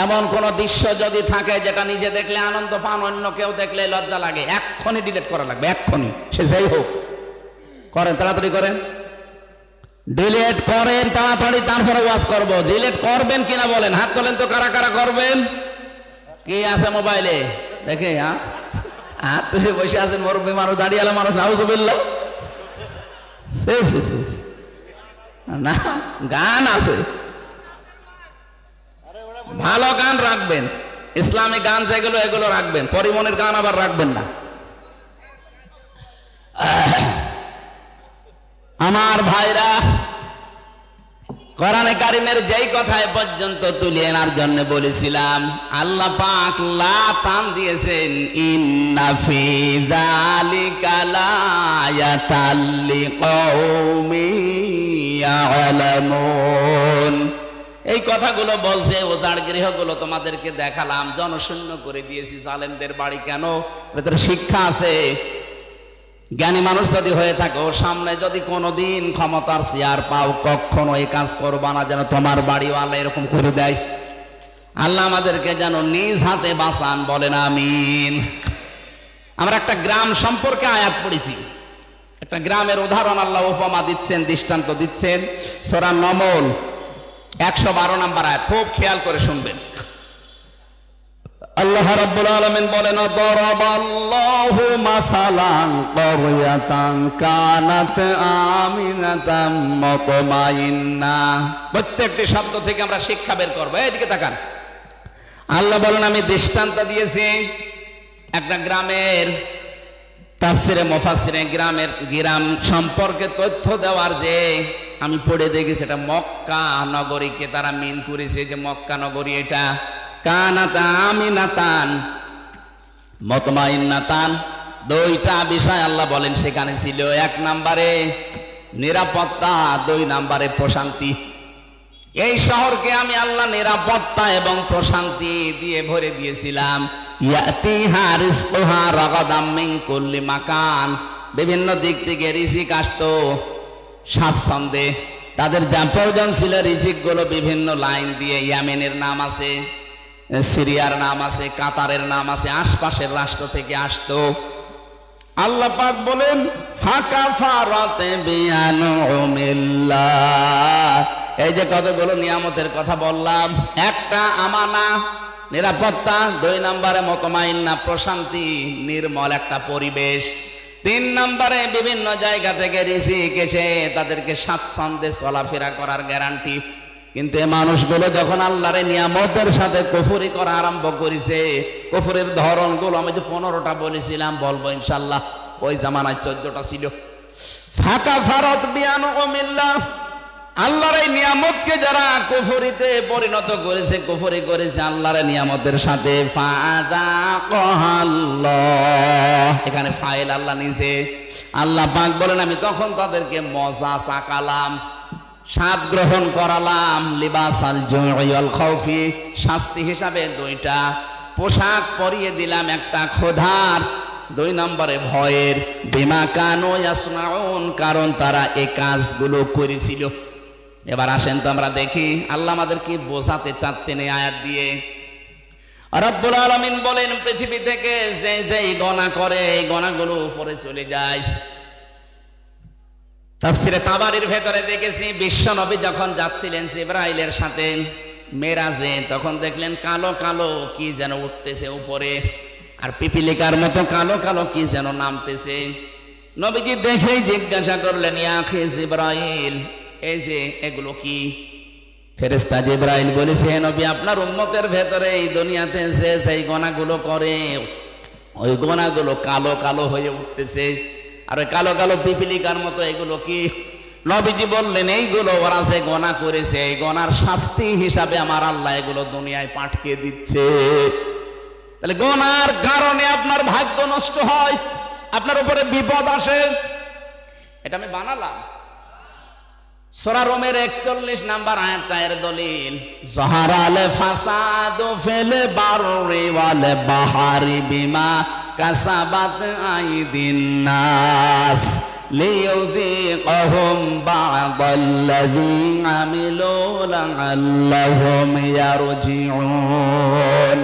এমন কোন দৃশ্য যদি থাকে যেটা নিজে দেখলে আনন্দ পান, অন্য কেউ দেখলে লজ্জা লাগে, এক্ষুনি ডিলিট করা লাগবে, এক্ষুনি, সে যাই হোক। করেন, তাড়াতাড়ি করেন, ডিলিট করেন তাড়াতাড়ি, তারপরে ওয়াজ করবো। ডিলিট করবেন কিনা বলেন, হাত তোলেন তো, কারা কারা করবেন। কি আছে মোবাইলে দেখে? হাত তুলে বসে আছেন মুরব্বী মানুষ, দাঁড়িয়ে মানুষ, নাউজুবিল্লাহ। না, গান আছে, ভালো গান রাখবেন, ইসলামিক গান যেগুলো এগুলো রাখবেন, পরিমনের গান আবার রাখবেন না। আমার ভাইরা, কোরআনে কারিমের যেই কথায় পর্যন্ত তুলে আনার জন্য বলেছিলাম, আল্লাহ পাক লা টান দিয়েছেন, ইন্না ফি যালিকা লায়াতাল লিকাউমিন ইয়ালামুন। এই কথাগুলো বলছে, ওজাড় গৃহগুলো তোমাদেরকে দেখালাম, জনশূন্য করে দিয়েছি। জালেমদের বাড়ি কেন? ভেতরে শিক্ষা আছে। জ্ঞানী মানুষ যদি হয়ে থাকো, সামনে যদি কোনোদিন ক্ষমতার চেয়ার পাও, কখনো এই কাজ করবা না যেন তোমার বাড়িওয়ালা এরকম করে দেয়। আল্লাহ আমাদেরকে যেন নিজ হাতে বাঁচান, বলেন আমিন। আমরা একটা গ্রাম সম্পর্কে আয়াত পড়েছি, একটা গ্রামের উদাহরণ আল্লাহ উপমা দিচ্ছেন, দৃষ্টান্ত দিচ্ছেন। সূরা নমল 112 নম্বর আয়াত, খুব খেয়াল করে শুনবেন। আল্লাহ রাব্বুল আলামিন বলেন, দরাবাল্লাহু মাসালান ক্বরিয়াতান কানাত আমিনাতাম মুতমাইন্না। প্রত্যেকটি শব্দ থেকে আমরা শিক্ষা বের করব। এইদিকে তাকান। আল্লাহ বলেন, আমি দৃষ্টান্ত দিয়েছি একটা গ্রামের। তাফসিরে মুফাসসিরে গ্রাম সম্পর্কে তথ্য দেওয়ার যে আমি পড়ে দেখেছি, এটা মক্কা নগরীকে তারা মিন করেছে, যে মক্কা নগরী এটা কানাত আমিনাতান মুতমাইন্নাতান। দুইটা বিষয় আল্লাহ বলেন সেখানে ছিল। 1 নম্বরে নিরাপত্তা, 2 নম্বরে প্রশান্তি। এই শহরকে আমি আল্লাহ নিরাপত্তা এবং প্রশান্তি দিয়ে ভরে দিয়েছিলাম। ইয়াতিহা রিজকুহা রাগাদাম মিন কুল্লি মাকান, বিভিন্ন দিক থেকে রিজিক আসতো স্বাচ্ছন্দ্যে। তাদের যা প্রয়োজন ছিল রিজিকগুলো বিভিন্ন লাইন দিয়ে, ইয়েমেনের নাম আছে, সিরিয়ার নাম আছে, কাতারের নাম আছে, আশপাশের রাষ্ট্র থেকে আসতো। আল্লাহ পাক বলেন, ফাকাফারাত বিআনউমিল্লাহ। এই যে কতগুলো নিয়ামতের কথা বললাম, একটা আমানা নিরাপত্তা, 2 নম্বরে মুতমাইন্না প্রশান্তি, নির্মল একটা পরিবেশ, 3 নম্বরে বিভিন্ন জায়গা থেকে রিজিক এসে তাদেরকে স্বাচ্ছন্দ্যে চলাফেরা করার গ্যারান্টি। কিন্তু এই মানুষগুলো যখন আল্লাহর নিয়ামতের সাথে কুফরি করা আরম্ভ করেছে, কুফরের ধরনগুলো আমি তো 15টা বলেছিলাম, বলবো ইনশাআল্লাহ। ওই জামানায় 14টা ছিল। ফাকাফারাত বিআনউমিল্লাহ, আল্লাহর এই নিয়ামতকে যারা কুফরিতে পরিণত করেছে, কুফরি করেছে আল্লাহর নিয়ামতের সাথে, ফাযাকাল্লাহ, এখানে ফাইল আল্লাহ নিছে। আল্লাহ পাক বলেন, আমি তখন তাদেরকে মজা চাকালাম, স্বাদ গ্রহণ করালাম, লিবাসাল জুই ওয়াল খাউফি, শাস্তি হিসাবে 2টা পোশাক পরিয়ে দিলাম, একটা ক্ষুধার, 2 নম্বরে ভয়ের। বিমা কানু ইয়াসনাউন, কারণ তারা এই কাজগুলো করেছিল। এবার আসেন তো আমরা দেখি আল্লাহ আমাদের কি বোঝাতে চাচ্ছেন এই আয়াত দিয়ে। রব্বুল আলামিন বলেন, পৃথিবী থেকে যে যেই গোনা করে, এই গোনাগুলো উপরে চলে যায়। তাফসিরে তাবারির ভেতরে দেখেছি, বিশ্ব নবী যখন যাচ্ছিলেন জিবরাইলের সাথে মেরাজে, তখন দেখলেন কালো কালো কি যেন উঠতেছে উপরে। আর পিপিলিকার মতো কালো কালো কি যেন নামতেছে। নবীজি দেখেই জিজ্ঞাসা করলেন, ইয়া আখি জিবরাইল, এই যে এগুলো কি? ফেরেশতা জিবরাইল বলেছে, হে নবী, আপনার উম্মতের ভেতরে এই দুনিয়াতে যে সেই গোনাগুলো করে, ওই গোনাগুলো কালো কালো হয়ে উঠতেছে। আর ওই কালো কালো পিপিলিকার মতো এগুলো কি? নবীজি বললেন, এইগুলো ওরা যে গোনা করেছে, এই গোনার শাস্তি হিসাবে আমার আল্লাহ এগুলো দুনিয়ায় পাঠিয়ে দিচ্ছে। তাহলে গোনার কারণে আপনার ভাগ্য নষ্ট হয়, আপনার উপরে বিপদ আসে। এটা আমি বানালাম। সূরা রোমের 41 নাম্বার আয়াতটা এর দলিল। যাহারাল ফাসাদু ফিল বাররি ওয়াল বাহরি বিমা কাসাবাত আইদিন নাস লিইউযিকাহুম বা'দাল্লাযী আমিলু লা'আল্লাহুম ইয়ারজিউন।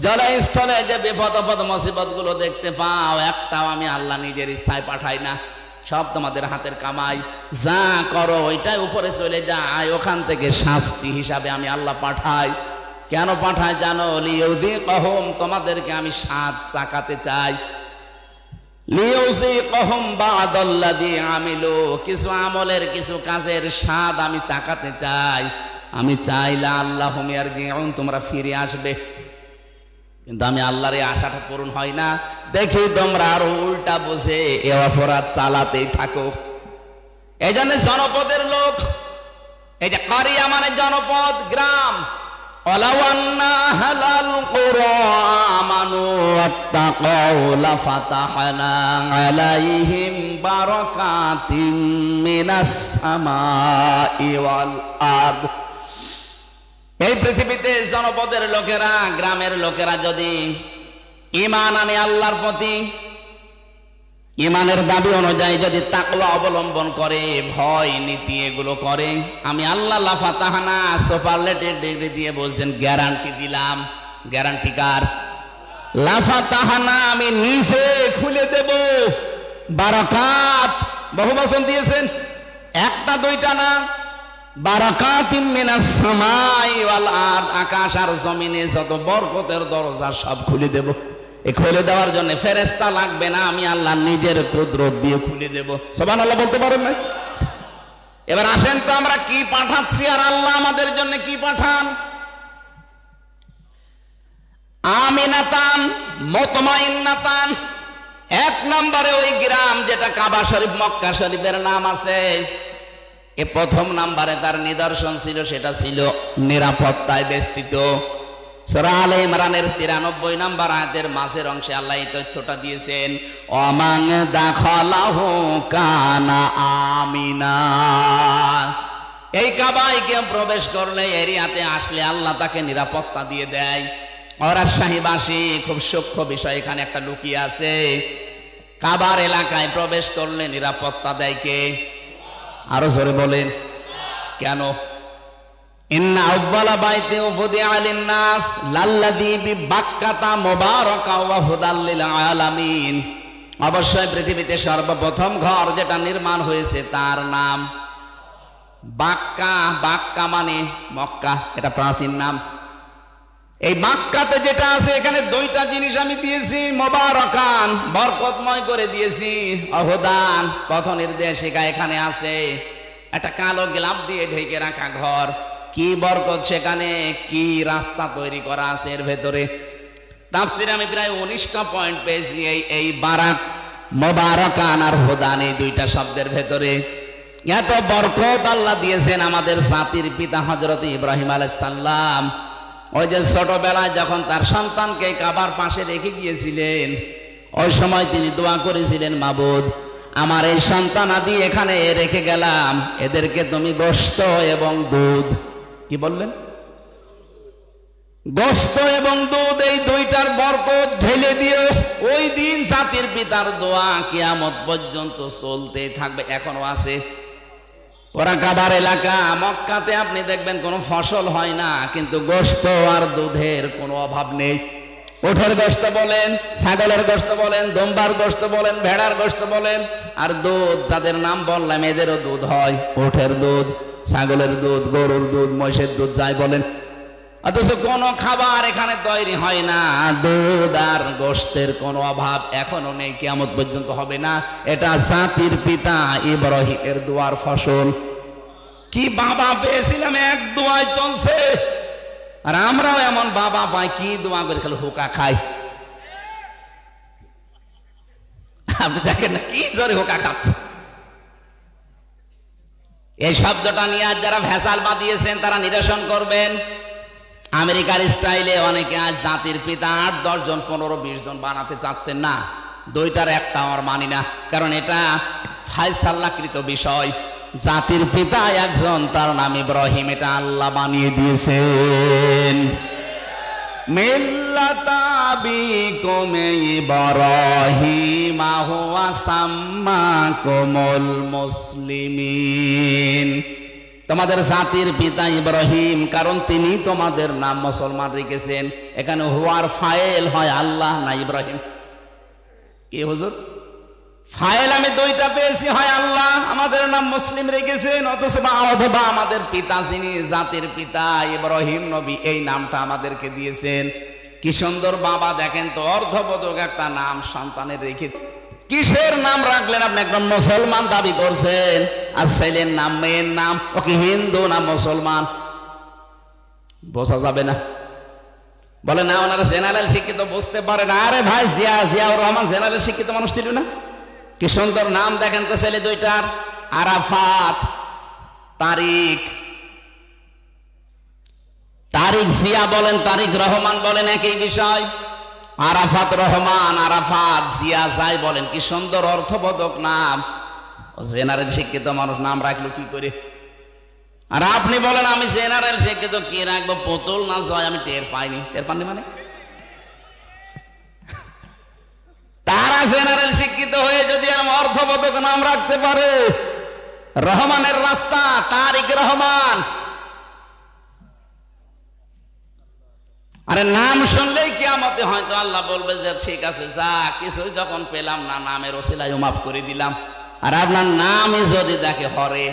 জলস্থলে যে বিপদ আপদ মুসিবত গুলো দেখতে পাও, একটাও আমি আল্লাহ নিজের ইচ্ছায় পাঠাই না, সব তোমাদের হাতের কামাই। যা করো ওইটাই উপরে চলে যায়, ওখান থেকে শাস্তি হিসাবে আমি আল্লাহ পাঠাই। কেন পাঠাই জানো? লিইউযিকাহুম, তোমাদেরকে আমি স্বাদ চাকাতে চাই। লিইউযিকাহুম বা'দাল্লাযী আমিলু, কিছু আমলের কিছু কাজের স্বাদ আমি চাকাতে চাই। আমি চাই লা'আল্লাহুম ইয়ারজিউন, তোমরা ফিরে আসবে। কিন্তু আমি আল্লাহর এই আশাটা পূরণ হয় না দেখি তোমরা আরো উল্টা বুঝে এ অপরাধ চালাতেই থাকো। এই জন্য জনপদের লোক, এই যে কারিয়া মানে জনপদ, গ্রাম। ওয়ালাউ আন্না আহলাল কুরা আমানু ওয়াত্তাকাউ লাফাতাহনা আলাইহিম বারাকাতিম মিনাস সামাই ওয়াল আরদ। এই পৃথিবীতে জনপদের লোকেরা, গ্রামের লোকেরা যদি ঈমান আনে আল্লাহর প্রতি, ঈমানের দাবি অনুযায়ী যদি তাকওয়া অবলম্বন করে, ভয় নীতি এগুলো করে, আমি আল্লাহ লাফাতাহানা সুপারলেটিভ ডিগ্রি দিয়ে বলছেন, গ্যারান্টি দিলাম। গ্যারান্টি কার? লাফাতাহানা, আমি নিজে খুলে দেব বারাকাত। বহু বচন দিয়েছেন, একটা দুইটা না। বারাকাতিম মিনাস সামাই ওয়াল আরদ, আকাশ আর জমিনে যত বরকতের দরজা সব খুলে দেব। এই খুলে দেওয়ার জন্য ফেরেশতা লাগবে না, আমি আল্লাহ নিজের কুদরত দিয়ে খুলে দেব। সুবহানাল্লাহ বলতে পারেন না? এবার আসেন তো আমরা কি পাঠাচ্ছি আর আল্লাহ আমাদের জন্য কি পাঠান। আমিনাতান মুতমাইন্নাতান, এক নম্বরে ওই গ্রাম যেটা কাবা শরীফ মক্কা শরীফের নাম আছে, এ প্রথম নাম্বারে তার নিদর্শন ছিল, সেটা ছিল নিরাপত্তায় বেষ্টিত। সূরা আলে ইমরানের 93 নাম্বার আয়াতের মাঝের অংশে আল্লাহ এই তথ্যটা দিয়েছেন, ওয়ামান দাখালাহু কানা আমিনা। এই কাবায় কেউ প্রবেশ করলে, এরিয়াতে আসলে আল্লাহ তাকে নিরাপত্তা দিয়ে দেয়। রাজশাহীবাসী, খুব সূক্ষ্ম বিষয় এখানে একটা লুকিয়ে আছে। কাবার এলাকায় প্রবেশ করলে নিরাপত্তা দেয় কে? আরো জোরে বলেন কেন? ইন্না আউয়ালা বাইতি উফদিআ লিন-নাস লাল্লাযী বিবাক্কাতা মুবারাকা ওয়া হুদাল লিল আলামিন। অবশ্যই পৃথিবীতে সর্বপ্রথম ঘর যেটা নির্মাণ হয়েছে তার নাম বাক্কা। বাক্কা মানে মক্কা, এটা প্রাচীন নাম। এই মক্কাতে যেটা আছে, এখানে দুইটা জিনিস আমি দিয়েছি, মুবারাকান, বরকতময় করে দিয়েছি, অহুদান, পথ নির্দেশিকা এখানে আছে। একটা কালো গ্লাভ দিয়ে ঢেকে রাখা ঘর, কি বরকত সেখানে, কি রাস্তা তৈরি করা আছে এর ভেতরে। তাফসিরে আমি প্রায় 19টা পয়েন্ট পেয়েছি এই বারাক, মুবারাকান আর হুদান, এই দুইটা শব্দের ভেতরে। এত বরকত আল্লাহ দিয়েছেন আমাদের জাতির পিতা হযরত ইব্রাহিম আলাইহিস সালাম। ওই যে ছোটবেলায় যখন তার সন্তানকে কাবার পাশে রেখে গিয়েছিলেন, ওই সময় তিনি দোয়া করেছিলেন, মাবুদ, আমার এই সন্তান আদি এখানে রেখে গেলাম, এদেরকে তুমি গোশত এবং দুধ, কি বললেন? গোশত এবং দুধ, এই দুইটার বরকত ঢেলে দিও। ওই দিন জাতির পিতার দোয়া কিয়ামত পর্যন্ত চলতে থাকবে, এখনো আছে। ওরা কাবার এলাকা, মক্কাতে আপনি দেখবেন কোনো ফসল হয় না, কিন্তু গোশত আর দুধের কোনো অভাব নেই। উটের গোশত বলেন, ছাগলের গোশত বলেন, দুম্বার গোশত বলেন, ভেড়ার গোশত বলেন, আর দুধ যাদের নাম বললাম এদেরও দুধ হয়। উটের দুধ, ছাগলের দুধ, গরুর দুধ, মহিষের দুধ, যাই বলেন। অথচ কোনো খাবার এখানে তৈরি হয় না, দুধ আর গোশতের কোনো অভাব এখনো নেই, কিয়ামত পর্যন্ত হবে না। এটা জাতির পিতা ইব্রাহিমের দোয়ার ফসল। কি বাবা পেয়েছিলাম, এক দোয়ায় চলছে। আর আমরাও এমন বাবা পাই, কি দোয়া করে খালি হুকা খাই। আপনি দেখেন না কি জোরে হুকা খাচ্ছে। এই শব্দটা নিয়ে আজ যারা ভেসাল বাঁধিয়েছেন তারা নিরসন করবেন। আমেরিকার স্টাইলে অনেকে আজ জাতির পিতা 8-10 জন 15-20 জন বানাতে চাচ্ছেন না। দুইটার একটা আমার মানি না, কারণ এটা ফায়সাল্লাকৃত বিষয়। জাতির পিতা একজন, তার নাম ইব্রাহিম, এটা আল্লাহ বানিয়ে দিয়েছেন। মিল্লাতা বিকুম ইব্রাহিম হুয়া সাম্মাকুমুল মুসলিমিন। তোমাদের জাতির পিতা ইব্রাহিম, কারণ তিনি তোমাদের নাম মুসলমান রেখেছেন। এখানে হুয়ার ফাইল হয় আল্লাহ না ইব্রাহিম। কি হুজুর, ফাইল আমি দুইটা পেয়েছি, হয় আল্লাহ আমাদের নাম মুসলিম রেখেছেন, অথবা আমাদের পিতা যিনি জাতির পিতা ইব্রাহিম নবী এই নামটা আমাদেরকে দিয়েছেন। কি সুন্দর বাবা, দেখেন তো, অর্ধবোধক একটা নাম সন্তানের রেখে কিসের নাম রাখলেন আপনি? একদম মুসলমান দাবি করছেন, আর ছেলের নাম মেয়ের নাম ওকে হিন্দু না মুসলমান বোঝা যাবে না। বলে না ওনারা জেনারেল শিক্ষিত, বুঝতে পারে না। আরে ভাই, জিয়াউর রহমান জেনারেল শিক্ষিত মানুষ ছিল না? কি সুন্দর নাম দেখেন তো ছেলে দুইটার, আরাফাত, তারিক। তারিক জিয়া বলেন, তারিক রহমান বলেন, একই বিষয়। আরাফাত রহমান, আরাফাত জিয়া যাই বলেন, কি সুন্দর অর্থবোধক নাম। জেনারেল শিক্ষিত মানুষ নাম রাখলো কি করে? আর আপনি বলেন আমি জেনারেল শিক্ষিত, কি রাখবো, পুতুল না জয়? আমি টের পাইনি। টের পাননি মানে? তারা জেনারেল শিক্ষিত হয়ে যদি এরকম অর্থবোধক নাম রাখতে পারে, রহমানের রাস্তা, তারিক রহমান। আরে নাম শুনলেই কিয়ামতে হয়তো আল্লাহ বলবে যে ঠিক আছে, যা কিছুই যখন পেলাম না, নামের ওসিলায় মাফ করে দিলাম। আর আপনার নামই যদি দেখে হরে,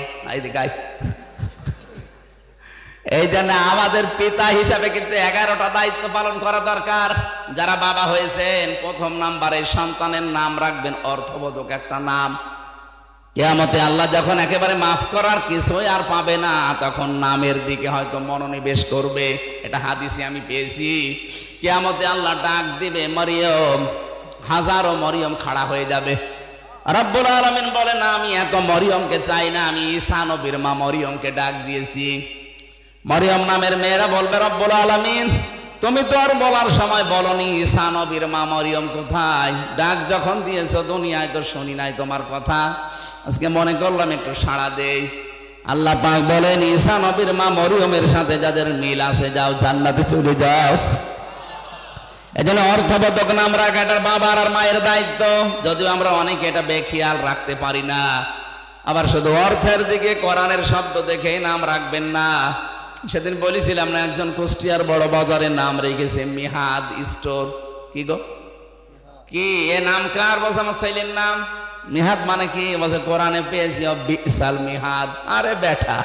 এই জন্য আমাদের পিতা হিসাবে কিন্তু 11টা দায়িত্ব পালন করা দরকার। যারা বাবা হয়েছেন, প্রথম নাম্বারে সন্তানের নাম রাখবেন অর্থবোধক একটা নাম। কিয়ামতে আল্লাহ যখন একেবারে মাফ করার কিছুই আর পাবে না, তখন নামের দিকে হয়তো মনোনিবেশ করবে। এটা হাদিসে আমি পেয়েছি। কিয়ামতে আল্লাহ ডাক দিবে মরিয়ম, হাজারো মরিয়ম খাড়া হয়ে যাবে। রব্বুল আলামিন বলেন, আমি এত মরিয়মকে চাই না, আমি ঈসা নবীর মা মরিয়মকে ডাক দিয়েছি। মরিয়ম নামের মেয়েরা বলবে, রব্বুল আলামিন তুমি তো আর বলার সময় বলনি ঈসা নবীর মা মরিয়ম কোথায়? ডাক যখন দিয়েছো দুনিয়ায় তো শুনি নাই তোমার কথা, আজকে মনে করলাম একটু সাড়া দেই। আল্লাহ পাক বলেন, ঈসা নবীর মা মরিয়মের সাথে যাদের মিল আছে, যাও জান্নাতে চলে যাও। এজন্য অর্থবোধক নাম রাখা এটা বাবার আর মায়ের দায়িত্ব। যদিও আমরা অনেকে এটা বেখেয়াল রাখতে পারি না। আবার শুধু অর্থের দিকে কোরআনের শব্দ দেখে নাম রাখবেন না। সেদিন বলেছিলাম না, একজন কুষ্টিয়ার বড় বাজারে নাম রেখেছে মিহাদ স্টোর। কি গো, কি এ নাম কার? বলছে আমার ছেলের নাম। মিহাদ মানে কি? বলছে কোরআনে পেয়েছি বিসাল মিহাদ। আরে বেটা,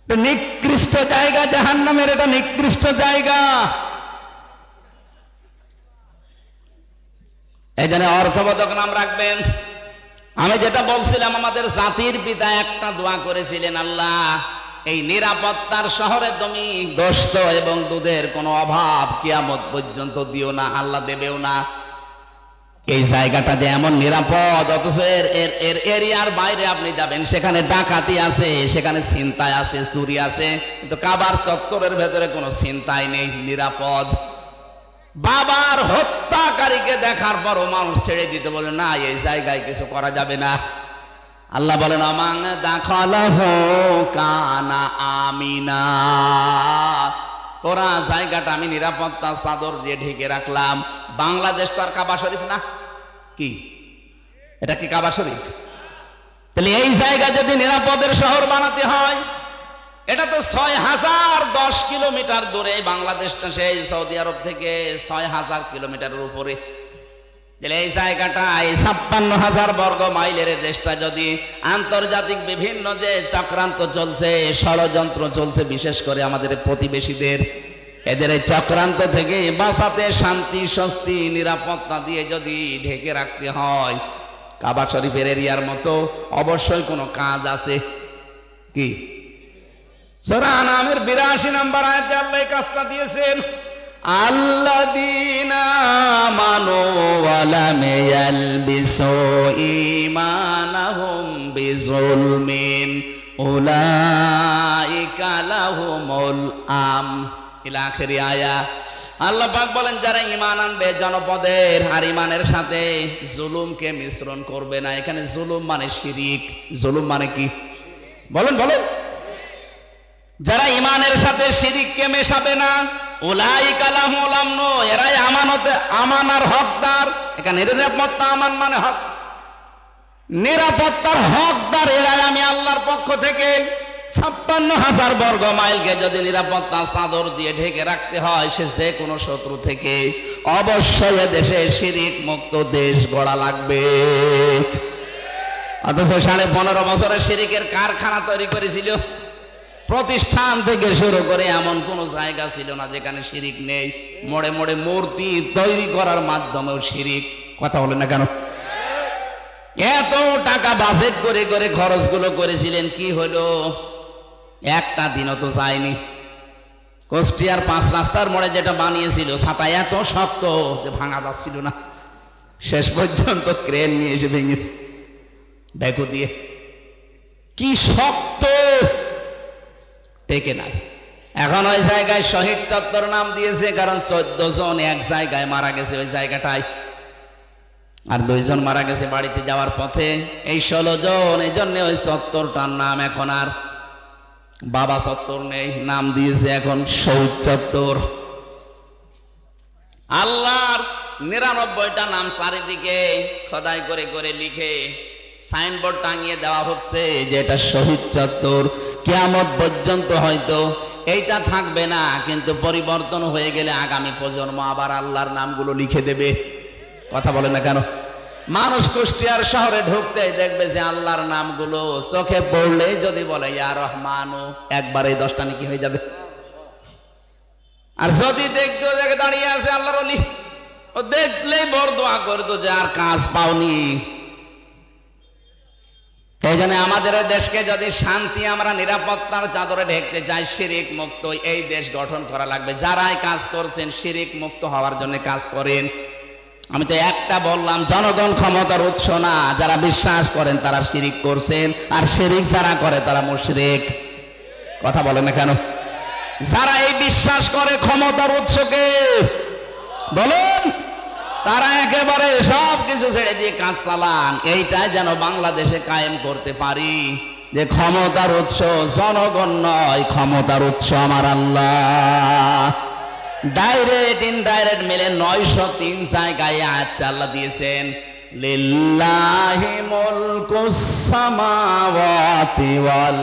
নিকৃষ্ট জায়গা, জাহান্নামের এটা নিকৃষ্ট জায়গা। এই জন্য অর্থবোধক নাম রাখবেন। আমি যেটা বলছিলাম, আমাদের জাতির পিতা একটা দোয়া করেছিলেন, আল্লাহ এই নিরাপত্তার শহরে তুমি গোশত এবং দুধের কোনো অভাব কিয়ামত পর্যন্ত দিও না। আল্লাহ দেবেও না। এই জায়গাটা যে এমন নিরাপদ, অথচ এর এরিয়ার বাইরে আপনি যাবেন, সেখানে ডাকাতি আছে, সেখানে ছিনতাই আছে, চুরি আছে, কিন্তু কাবার চত্বরের ভেতরে কোনো ছিনতাই নেই, নিরাপদ। বাবার হত্যাকারীকে দেখার পরও মানুষ ছেড়ে দিতে বলে না, এই জায়গায় কিছু করা যাবে না। আল্লাহ বলেন, আমান দাখালাহু কানা আমিনা। পুরা জায়গাটা আমি নিরাপত্তা চাদর দিয়ে ঢেকে রাখলাম। বাংলাদেশ তো আর কাবা শরীফ না, কি এটা কি কাবা শরীফ? তাহলে এই জায়গা যদি নিরাপদের শহর বানাতে হয়, এটা তো 6010 কিলোমিটার দূরে বাংলাদেশটা, সেই সৌদি আরব থেকে 6000 কিলোমিটারের উপরে। এই জায়গাটা, এই 56,000 বর্গ মাইলের দেশটা যদি আন্তর্জাতিক বিভিন্ন যে চক্রান্ত চলছে, ষড়যন্ত্র চলছে, বিশেষ করে আমাদের প্রতিবেশীদের, এদের এই চক্রান্ত থেকে বাঁচাতে শান্তি, স্বস্তি, নিরাপত্তা দিয়ে যদি ঢেকে রাখতে হয়, কাবা শরীফের এরিয়ার মতো অবশ্যই কোনো কাজ আছে। কি? সূরা আনামের 82 নম্বর আয়াতে আল্লাহ এই কাজটা দিয়েছেন, আল্লাযীনা আমানু ওয়া লাম ইয়ালবিসু ঈমানাহুম বিযুলমিন উলাইকা লাহুমুল আমন ইলা আখিরি আয়া। আল্লাহ পাক বলেন, যারা ঈমান আনবে জনপদের, আর ঈমানের সাথে জুলুমকে মিশ্রণ করবে না। এখানে জুলুম মানে শিরিক। জুলুম মানে কি? বলেন বলেন। যারা ঈমানের সাথে শিরিককে মেশাবে না, উলাইকা লাহুমুল আমন, এরাই আমানতে, আমানার হকদার। এখানে নিরাপত্তা, আমান মানে হক, নিরাপত্তার হকদার এরাই আমি আল্লাহর পক্ষ থেকে। 56,000 বর্গ মাইলকে যদি নিরাপত্তা চাদর দিয়ে ঢেকে রাখতে হয়, সে যে কোনো শত্রু থেকে, অবশ্যই দেশে শিরিক মুক্ত দেশ গড়া লাগবে। অথচ 15.5 বছরের শিরিকের কারখানা তৈরি করেছিল। প্রতিষ্ঠান থেকে শুরু করে এমন কোন জায়গা ছিল না যেখানে শিরিক নেই। মোড়ে মোড়ে মূর্তি তৈরি করার মাধ্যমেও শিরিক। কথা বলেন না কেন? এত টাকা বাজেট করে করে খরচগুলো করেছিলেন, কি হলো? একটা দিনও তো যায়নি। কুষ্টিয়ার 5 রাস্তার মোড়ে যেটা বানিয়েছিল, ছাতা এত শক্ত যে ভাঙা যাচ্ছিল না। শেষ পর্যন্ত ক্রেন নিয়ে এসে ভেঙেছে ব্যাকু দিয়ে। কি শক্ত, টেকে নাই। এখন ওই জায়গায় শহীদ চত্বর নাম দিয়েছে, কারণ 14 জন এক জায়গায় মারা গেছে ওই জায়গাটায়, আর 2 জন মারা গেছে বাড়িতে যাওয়ার পথে। এই 16 জন, এই জন্য ওই চত্বরটার নাম এখন আর বাবা চত্বর নেই, নাম দিয়েছে এখন শহীদ চত্বর। আল্লাহর 99টা নাম চারিদিকে খোদাই করে করে লিখে সাইনবোর্ড টাঙিয়ে দেওয়া হচ্ছে যে এটা শহীদ চত্বর। কিয়ামত পর্যন্ত হয়তো এইটা থাকবে না, কিন্তু পরিবর্তন হয়ে গেলে আগামী প্রজন্ম আবার আল্লাহর নামগুলো লিখে দেবে। কথা বলে না কেন? মানুষ কুষ্টিয়ার শহরে ঢুকতেই দেখবে যে আল্লাহর নামগুলো চোখে পড়লেই যদি বলে ইয়া রহমানু, একবার এই 10টা নাকি হয়ে যাবে। আর যদি দেখতো জায়গায় দাঁড়িয়ে আছে আল্লাহর ওলি, ও দেখলেই বড় দোয়া করতো যে আর কাজ পাওনি। এই জন্য আমাদের দেশকে যদি শান্তি, আমরা নিরাপত্তার চাদরে ঢেকতে চাই, শিরিক মুক্ত এই দেশ গঠন করা লাগবে। যারাই কাজ করছেন শিরিক মুক্ত হওয়ার জন্য কাজ করেন। আমি তো একটা বললাম, জনগণ ক্ষমতার উৎস না। যারা বিশ্বাস করেন তারা শিরিক করছেন, আর শিরিক যারা করে তারা মুশরিক। কথা বলেন না কেন? যারা এই বিশ্বাস করে ক্ষমতার উৎসকে, বলেন, তারা একেবারে সব কিছু ছেড়ে দিয়ে কাজ চালান। এইটাই যেন বাংলাদেশে কায়েম করতে পারি যে ক্ষমতার উৎস জনগণ নয়, ক্ষমতার উৎস আমার আল্লাহ। ডাইরেক্ট ইনডাইরেক্ট মিলে 903 জায়গায় আয়াতটা আল্লাহ দিয়েছেন, লিল্লাহি মুলকুস সামাওয়াতি ওয়াল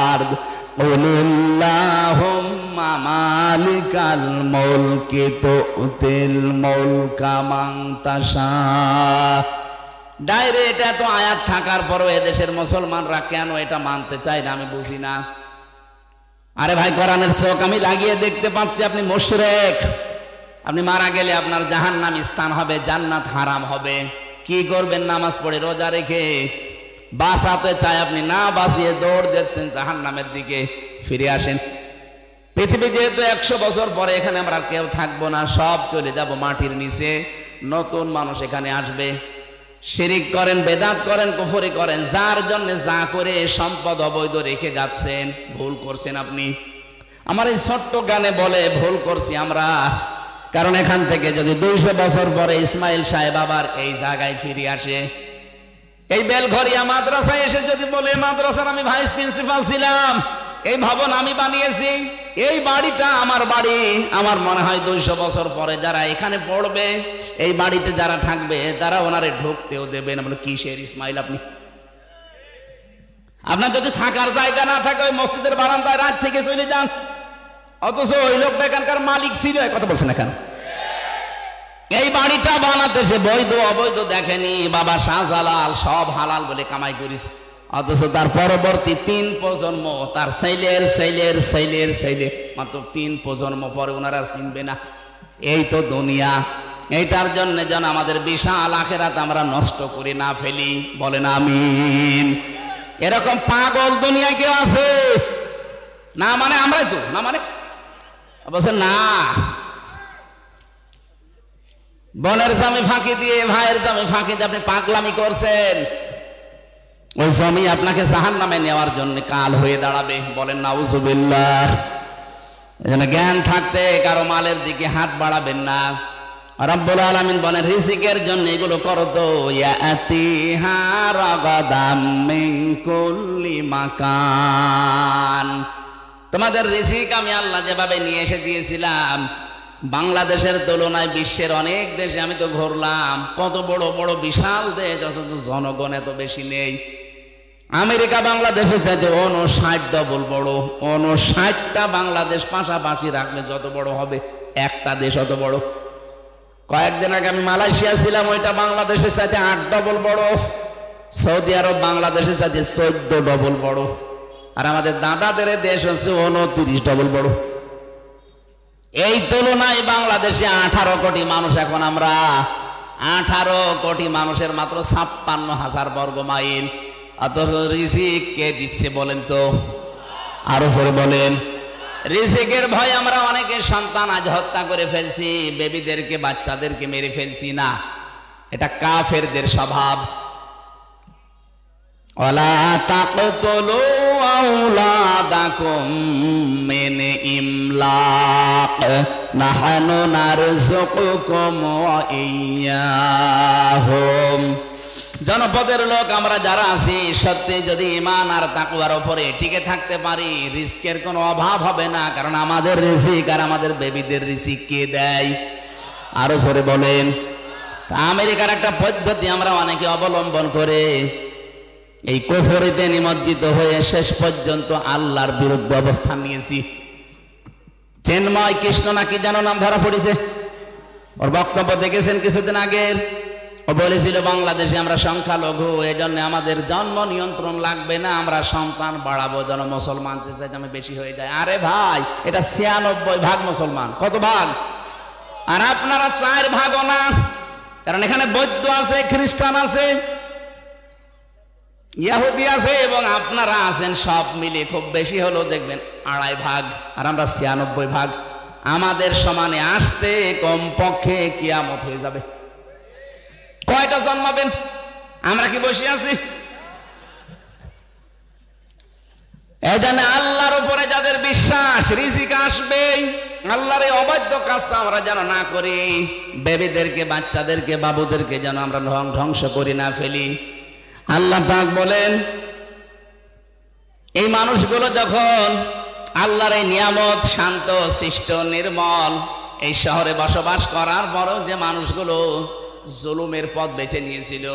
আরদ কুলিল্লাহুম্মা মালিকাল মুলকি তুতিল মুলকা মান তাশা। ডাইরেক্ট এত আয়াত থাকার পরও এদেশের মুসলমানরা কেন এটা মানতে চায় না আমি বুঝি না। আরে ভাই, কোরআনের চোখ আমি লাগিয়ে দেখতে পাচ্ছি আপনি মুশরিক। আপনি মারা গেলে আপনার জাহান্নাম স্থান হবে, জান্নাত হারাম হবে। কি করবেন? নামাজ পড়ে রোজা রেখে বাঁচাতে চায়, আপনি না বাঁচিয়ে দৌড় দিচ্ছেন জাহান্নামের দিকে। ফিরে আসেন। পৃথিবী যেহেতু 100 বছর পরে এখানে আমরা কেউ থাকবো না, সব চলে যাব মাটির নিচে। নতুন মানুষ এখানে আসবে। শিরিক করেন, বেদাত করেন, কুফরি করেন, যার জন্য যা করে সম্পদ অবৈধ রেখে যাচ্ছেন, ভুল করছেন আপনি। আমার এই ছোট্ট গানে বলে ভুল করছি আমরা, কারণ এখান থেকে যদি 200 বছর পরে ইসমাইল সাহেব আবার এই জায়গায় ফিরে আসে, এই বেলঘরিয়া মাদ্রাসায় এসে যদি বলে মাদ্রাসার আমি ভাইস প্রিন্সিপাল ছিলাম, এই ভবন আমি বানিয়েছি, এই বাড়িটা আমার বাড়ি, আমার মনে হয় 200 বছর পরে যারা এখানে পড়বে, এই বাড়িতে যারা থাকবে, তারা ওনারে ঢুকতেও দেবেন। বলে কিসের ইসমাইল আপনি? আপনার যদি থাকার জায়গা না থাকে ওই মসজিদের বারান্দায় রাত থেকে চলে যান। অথচ ওই লোকটা এখানকার মালিক ছিল। কথা বলছেন না কেন? এই বাড়িটা বানাতে সে বৈধ অবৈধ দেখেনি, বাবা শাহজালাল সব হালাল বলে কামাই করিস, অথচ তার পরবর্তী 3 প্রজন্ম, তার ছেলের ছেলের ছেলের ছেলে, মাত্র 3 প্রজন্ম পরে ওনারা চিনবে না। এই তো দুনিয়া। এইটার জন্য যেন আমাদের বিশাল আখিরাত আমরা নষ্ট করে না ফেলি, বলেন আমিন। এরকম পাগল দুনিয়ায় কেউ আছে না? মানে আমরাই তো না, মানে বলছে না। বোনের জমি ফাঁকি দিয়ে, ভাইয়ের জমি ফাঁকি দিয়ে আপনি পাগলামি করছেন, ওই জমি আপনাকে জাহান্নামে নেওয়ার জন্য কাল হয়ে দাঁড়াবে, বলেন নাউজুবিল্লাহ। এজন্য জ্ঞান থাকতে কারো মালের দিকে হাত বাড়াবেন না। রব্বুল আলামিন বলেন রিজিকের জন্য এগুলো করো তো, ইয়াতিহা রাগাদাম মিন কুল্লি মাকান। তোমাদের রিজিক আমি আল্লাহ যেভাবে নিয়ে এসে দিয়েছিলাম, বাংলাদেশের তুলনায় বিশ্বের অনেক দেশে আমি তো ঘুরলাম, কত বড় বড় বিশাল দেশ, অথচ জনগণ এত বেশি নেই। আমেরিকা বাংলাদেশের চাইতে 59 ডবল বড়। 59টা বাংলাদেশ পাশাপাশি রাখলে যত বড় হবে একটা দেশ অত বড়। কয়েকদিন আগে আমি মালয়েশিয়া ছিলাম, ওইটা বাংলাদেশের চাইতে 8 ডবল বড়। সৌদি আরব বাংলাদেশের চাইতে 14 ডবল বড়। আর আমাদের দাদাদের দেশ হচ্ছে 29 ডবল বড়। এই তুলনায় বাংলাদেশে 18 কোটি মানুষ। এখন আমরা 18 কোটি মানুষের মাত্র 56,000 বর্গ মাইল। অথচ রিজিক কে দিচ্ছে বলেন তো? আরো জোরে বলেন। রিজিকের ভয় আমরা অনেকে সন্তান আজ হত্যা করে ফেলছি, বেবিদেরকে বাচ্চাদেরকে মেরে ফেলছি না, এটা কাফেরদের স্বভাব। ওয়ালা তাকতুলু আওলাদাকুম মিন ইমলাক নাহনু নারযুকুকুম ওয়া ইয়্যাহুম। জনপদের লোক আমরা যারা আছি, সত্যি যদি ঈমান আর তাকওয়ার উপরে টিকে থাকতে পারি, রিজিকের কোনো অভাব হবে না। কারণ আমাদের রিজিক আর আমাদের বেবিদের রিজিক কে দেয়? আরো জোরে বলেন। আমেরিকার একটা পদ্ধতি আমরা অনেকে অবলম্বন করে এই কুফরিতে নিমজ্জিত হয়ে শেষ পর্যন্ত আল্লাহর বিরুদ্ধে অবস্থান নিয়েছি। চেন্ময় কৃষ্ণ নাকি যেন নাম ধরা পড়েছে, ওর বক্তব্য দেখেছেন কিছুদিন আগে। ও বলেছিল বাংলাদেশে আমরা সংখ্যালঘু, এজন্য আমাদের জন্ম নিয়ন্ত্রণ লাগবে না, আমরা সন্তান বাড়াবো যেন মুসলমানতে চাইতে আমি বেশি হয়ে যায়। আরে ভাই, এটা 96 ভাগ মুসলমান, কত ভাগ? আর আপনারা 4 ভাগও না, কারণ এখানে বৌদ্ধ আছে, খ্রিস্টান আছে, ইহুদি আছে এবং আপনারা আছেন, সব মিলে খুব বেশি হলেও দেখবেন 2.5 ভাগ, আর আমরা 96 ভাগ। আমাদের সমানে আসতে কমপক্ষে কিয়ামত হয়ে যাবে। কয়টা জন্মাবেন? আমরা কি বসে আছি? এই জন্য আল্লাহর উপরে যাদের বিশ্বাস, রিজিক আসবেই। আল্লাহর এই অবাধ্য কাজটা আমরা যেন না করি, বেবিদেরকে, বাচ্চাদেরকে, বাবুদেরকে যেন আমরা ধ্বংস করি না ফেলি। আল্লাহ পাক বলেন এই মানুষগুলো যখন আল্লাহর এই নিয়ামত, শান্ত, শিষ্ট, নির্মল এই শহরে বসবাস করার পরেও যে মানুষগুলো জুলুমের পথ বেছে নিয়েছিল,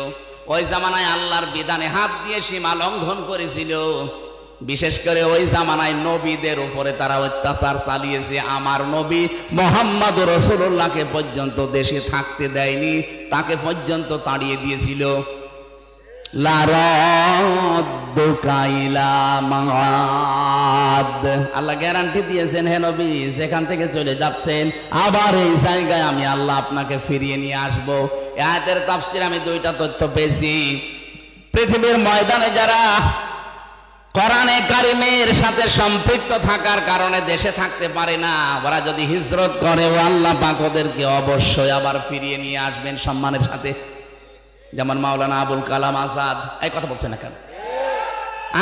ওই জামানায় আল্লাহর বিধানে হাত দিয়ে সীমা লঙ্ঘন করেছিল, বিশেষ করে ওই জামানায় নবীদের উপরে তারা অত্যাচার চালিয়েছে। আমার নবী মুহাম্মদ রাসূলুল্লাহকে পর্যন্ত দেশে থাকতে দেয়নি, তাকে পর্যন্ত তাড়িয়ে দিয়েছিল। আল্লাহ গ্যারান্টি দিয়েছেন, হে নবী যেখান থেকে চলে যাচ্ছেন আবার এই জায়গায় আমি আল্লাহ আপনাকে ফিরিয়ে নিয়ে আসবো। এই আয়াতের তাফসীর আমি 2টা তথ্য পেয়েছি। পৃথিবীর ময়দানে যারা কোরআনে কারিমের সাথে সম্পৃক্ত থাকার কারণে দেশে থাকতে পারে না, ওরা যদি হিজরত করে, ও আল্লাহ পাক ওদেরকে অবশ্যই আবার ফিরিয়ে নিয়ে আসবেন সম্মানের সাথে। যেমন মাওলানা আবুল কালাম আজাদ, এই কথা বলছে না কেন?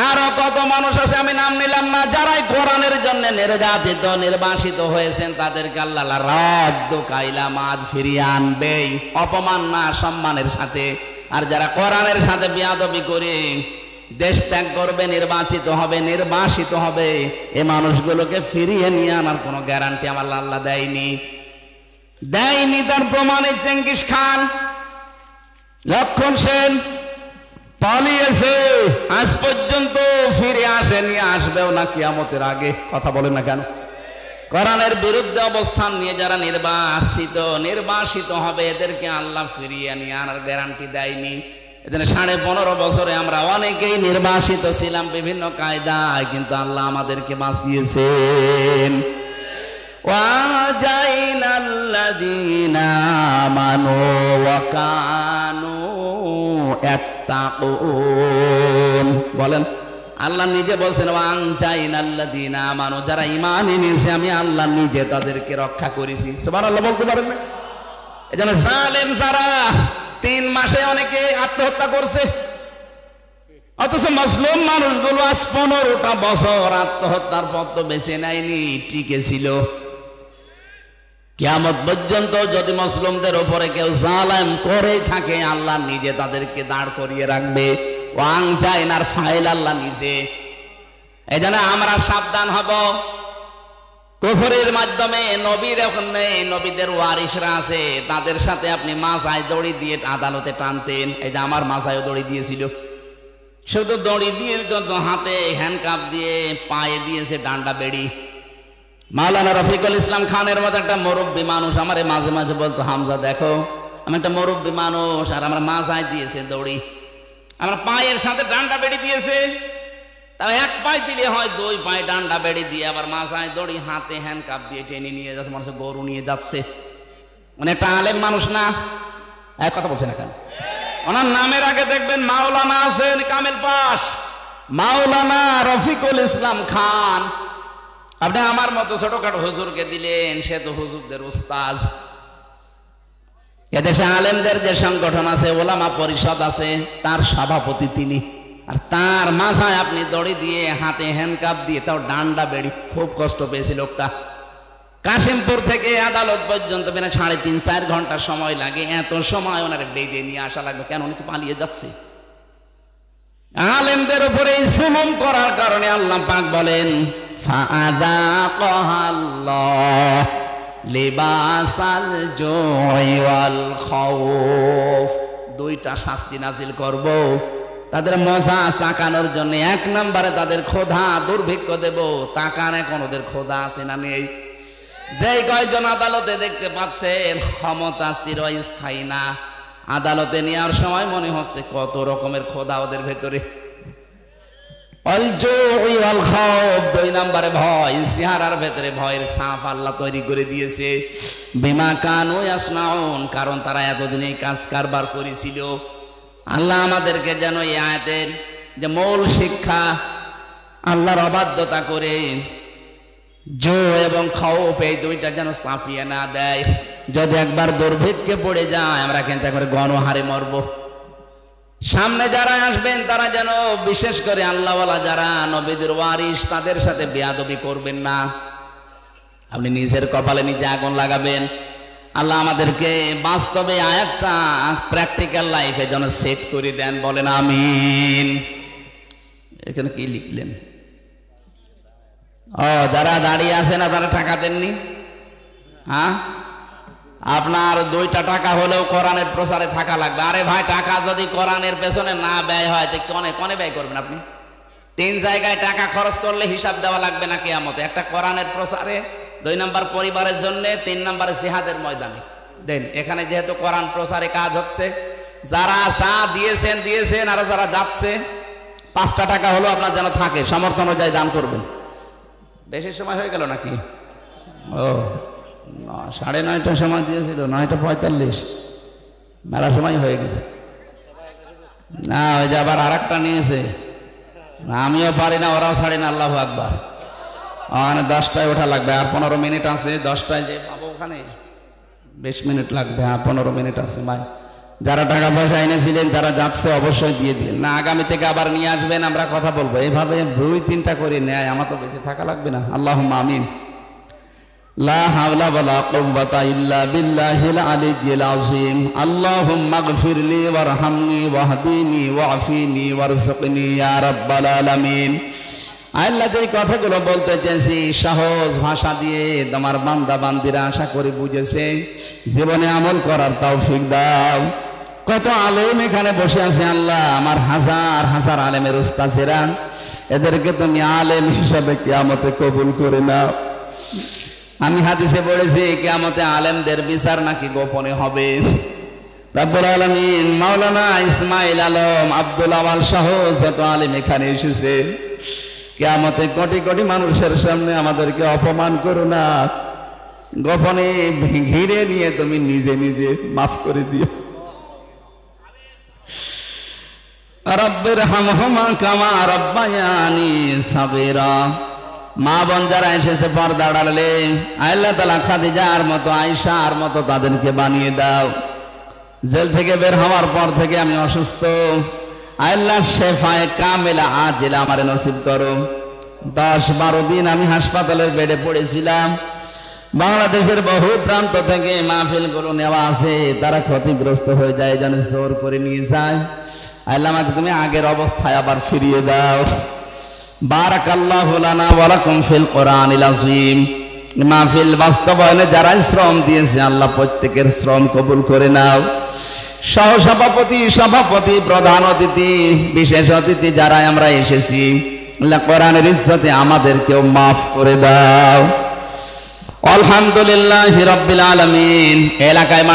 আরো কত মানুষ আছে, আমি নাম নিলাম না, যারাই কোরআনের জন্য নির্যাতিত, নির্বাসিত হয়েছেন, তাদেরকে আল্লাহ রাদ্দু কাইলা মাদ ফিরিয়ে আনবেই, অপমান না, সম্মানের সাথে। আর যারা কোরআনের সাথে বেয়াদবি করে দেশ ত্যাগ করবে, নির্বাচিত হবে, নির্বাসিত হবে, এই মানুষগুলোকে ফিরিয়ে নিয়ে আনার কোনো গ্যারান্টি আমার আল্লাহ দেয়নি। তার প্রমাণে চেঙ্গিস খান, লক্ষণ সেন পালিয়েছে, আজ পর্যন্ত ফিরে আসেনি, আসবেও না কিয়ামতের আগে। কথা বলেন না কেন? কোরআনের বিরুদ্ধে অবস্থান নিয়ে যারা নির্বাসিত হবে এদেরকে আল্লাহ ফিরিয়ে নিয়ে আনার গ্যারান্টি দেয়নি। এখানে 15.5 বছরে আমরা অনেকেই নির্বাসিত ছিলাম বিভিন্ন কায়দায়, কিন্তু আল্লাহ আমাদেরকে বাঁচিয়েছেন। ওয়াজাইনাল্লাযীনা আমানু ওয়া কানু ইয়াত্তাকুন। বলেন, আল্লাহ নিজে বলছেন ওয়াজাইনাল্লাযীনা আমানু, যারা ঈমান এনেছে আমি আল্লাহ নিজে তাদেরকে রক্ষা করেছি। সুবহানাল্লাহ বলতে পারেন না? এজন্য জালেম যারা 3 মাসে অনেকে আত্মহত্যা করছে, অথচ মুসলিম মানুষগুলো আজ 15টা বছর আত্মহত্যার পথ তো বেছে নেয়নি, টিকে ছিল। কিয়ামত পর্যন্ত যদি মুসলিমদের উপরে কেউ জালেম করে থাকে আল্লাহ নিজে তাদেরকে দাঁড় করিয়ে রাখবে। ওয়াংজাইনার ফাইল আল্লাহ নিজে। এই জন্য আমরা সাবধান হব। কুফরের মাধ্যমে নবীর এখন নেই, নবীদের ওয়ারিসরা আছে, তাদের সাথে আপনি মাথায় দড়ি দিয়ে আদালতে টানতেন। এই যে আমার মাথায় দড়ি দিয়েছিল, শুধু দড়ি দিয়ে হাতে হ্যান্ডকাপ দিয়ে পায়ে দিয়েছে ডান্ডা বেড়ি। মাওলানা রফিকুল ইসলাম খানের মতো একটা মুরব্বী মানুষ আমারে মাঝে মাঝে বলতো, হামজা দেখো আমি একটা মুরব্বী মানুষ, আর আমার মাথায় দিয়েছে দড়ি, আমার পায়ের সাথে ডান্ডা বেড়ি দিয়েছে। তাও 1 পায়ে দিলে হয়, 2 পায়ে ডান্ডা বেড়ি দিয়ে আবার মাথায় দড়ি, হাতে হ্যান্ডকাপ দিয়ে টেনে নিয়ে যাচ্ছে, মানুষ গরু নিয়ে যাচ্ছে। মানে একটা আলেম মানুষ না? এক কথা বলছে না কেন? ওনার নামের আগে দেখবেন মাওলানা আছেন, কামেল পাশ, মাওলানা রফিকুল ইসলাম খান। আপনি আমার মতো ছোটখাটো হুজুরকে দিলেন, সে তো হুজুরদের উস্তাজ। এদেশে আলেমদের যে সংগঠন আছে, ওলামা পরিষদ আছে, তার সভাপতি তিনি। আর তার মাথায় আপনি দড়ি দিয়ে হাতে হ্যান্ডকাপ দিয়ে, তাও ডান্ডা বেড়ি, খুব কষ্ট পেয়েছে লোকটা। কাশিমপুর থেকে আদালত পর্যন্ত 3.5-4 ঘন্টা সময় লাগে। এত সময় ওনারে বেঁধে নিয়ে আসা লাগবে কেন? উনি পালিয়ে যাচ্ছে। আলেমদের উপরে জুলুম করার কারণে আল্লাহ পাক বলেন ফাআযাকাল্লাহ লিবাসাল জুই ওয়াল খাউফ। 2টা শাস্তি নাজিল করব তাদের মজা চাকানোর জন্য। 1 নম্বরে তাদের ক্ষুধা দুর্ভিক্ষ দেব। তাকান এখন ওদের ক্ষুধা আছে না নেই? যেই কয়জন আদালতে দেখতে পাচ্ছেন ক্ষমতা চিরস্থায়ী না, আদালতে নেওয়ার সময় মনে হচ্ছে কত রকমের ক্ষুধা ওদের ভেতরে। 2 নম্বরে ভয়, চেহারার ভেতরে ভয়ের ছাপ আল্লাহ তৈরি করে দিয়েছে। বিমা কানু ইয়াসনাউন, কারণ তারা এতদিন এই কাজ কারবার করেছিল। আল্লাহ আমাদেরকে যেন এই আয়াতের যে মূল শিক্ষা, আল্লাহর অবাধ্যতা করে জো এবং খাওপ, এই 2টা যেন চাপিয়ে না দেয়। যদি একবার দুর্ভিক্ষে পড়ে যায় আমরা কিন্তু একবারে গণহারে মরব। সামনে যারা আসবেন তারা যেন বিশেষ করে আল্লাহওয়ালা যারা নবীদের ওয়ারিস, তাদের সাথে বেয়াদবি করবেন না। আপনি নিজের কপালে নিজে আগুন লাগাবেন। আল্লাহ আমাদেরকে বাস্তবে আয়াতটা প্র্যাকটিক্যাল লাইফে যেন সেট করে দেন, বলেন আমিন। এখানে কি লিখলেন? যারা দাঁড়িয়ে আছেন আপনারা টাকা দেননি? হ্যাঁ, আপনার 2টা টাকা হলেও কোরআনের প্রচারে থাকা লাগবে। আরে ভাই, টাকা যদি কোরআনের পেছনে না ব্যয় হয় তো কনে ব্যয় করবেন আপনি? 3 জায়গায় টাকা খরচ করলে হিসাব দেওয়া লাগবে না কিয়ামতে। একটা কোরআনের প্রচারে, 2 নম্বর পরিবারের জন্য, 3 নম্বরে জিহাদের ময়দানে দেন। এখানে যেহেতু কোরআন প্রচারে কাজ হচ্ছে, যারা যা দিয়েছেন আর যারা যাচ্ছে 5টা টাকা হলো আপনার যেন থাকে, সমর্থন অনুযায়ী দান করবেন। বেশি সময় হয়ে গেল নাকি? 9:30টার সময় দিয়েছিল, 9:45, মেলা সময় হয়ে গেছে। না, ওই যে আবার আরেকটা নিয়েছে, আমিও পারি না, ওরাও ছাড়ি না। আল্লাহু আকবার। 10টায় ওঠা লাগবে, আর 15 মিনিট আছে। 10টায় যে পাবো ওখানে 20 মিনিট লাগবে, 15 মিনিট আছে। ভাই, যারা টাকা পয়সা এনেছিলেন, যারা যাচ্ছে অবশ্যই দিয়ে দিন না। আগামী থেকে আবার নিয়ে আসবেন, আমরা কথা বলবো। এইভাবে 2-3টা করে নেয়, আমার তো বেঁচে থাকা লাগবে না। আল্লাহুম্মা আমিন। লা হাওলা ওয়ালা কুওয়াতা ইল্লা বিল্লাহিল আলিয়্যিল আযীম। আল্লাহুম্মা গফিরলি ওয়ারহামনি ওয়াহদিনি ওয়াফিনি ওয়ারযুকনি ইয়া রাব্বাল আলামিন। আল্লাহ, যে কথাগুলো বলতে চেয়েছি সহজ ভাষা দিয়ে তোমার বান্দা বান্দিরা আশা করি বুঝেছে। জীবনে আমল করার তৌফিক দাও। কত আলেম এখানে বসে আছে আল্লাহ, আমার হাজার হাজার আলেমের উস্তাদেরা, এদেরকে তুমি আলেম হিসাবে কিয়ামতে কবুল করে নাও। আমি হাদিসে পড়েছি কিয়ামতে আলেমদের বিচার নাকি গোপনে হবে। রব্বুল আলামিন মাওলানা ইসমাইল আলম আব্দুল আওয়াল সহ যত আলেম এখানে এসেছে, কিয়ামতে কোটি কোটি মানুষের সামনে আমাদেরকে অপমান করো না, গোপনে ঘিরে নিয়ে তুমি নিজে নিজে মাফ করে দিও। রব্বির হামহুমা কামা রব্বায়ানি সাগীরা। মা বোন যারা এসেছে পর্দা আড়ালে, আল্লাহ তাআলা খাদিজার মতো আয়েশার মতো তাদেরকে বানিয়ে দাও। জেল থেকে বের হওয়ার পর থেকে আমি অসুস্থ, আল্লাহ শেফায়ে কামেলা আজিলা আমারে নসিব করো। 10-12 দিন আমি হাসপাতালের বেডে পড়েছিলাম। বাংলাদেশের বহু প্রান্ত থেকে মাহফিলগুলো নেওয়া আছে, তারা ক্ষতিগ্রস্ত হয়ে যায়, যেন জোর করে নিয়ে যায়। আল্লাহ আমাকে তুমি আগের অবস্থায় আবার ফিরিয়ে দাও। বারাকাল্লাহু লানা ওয়া লাকুম ফিল কোরআনিল আযীম। মাহফিল বাস্তবায়নে যারা শ্রম দিয়েছে আল্লাহ প্রত্যেকের শ্রম কবুল করে নাও। সহসভাপতি, সভাপতি, প্রধান অতিথি, বিশেষ অতিথি যারা আমরা এসেছি, আল্লাহ কোরআনের ইজ্জতে আমাদেরকেও মাফ করে দাও। আলহামদুলিল্লাহি রাব্বিল আলামিন। এলাকায়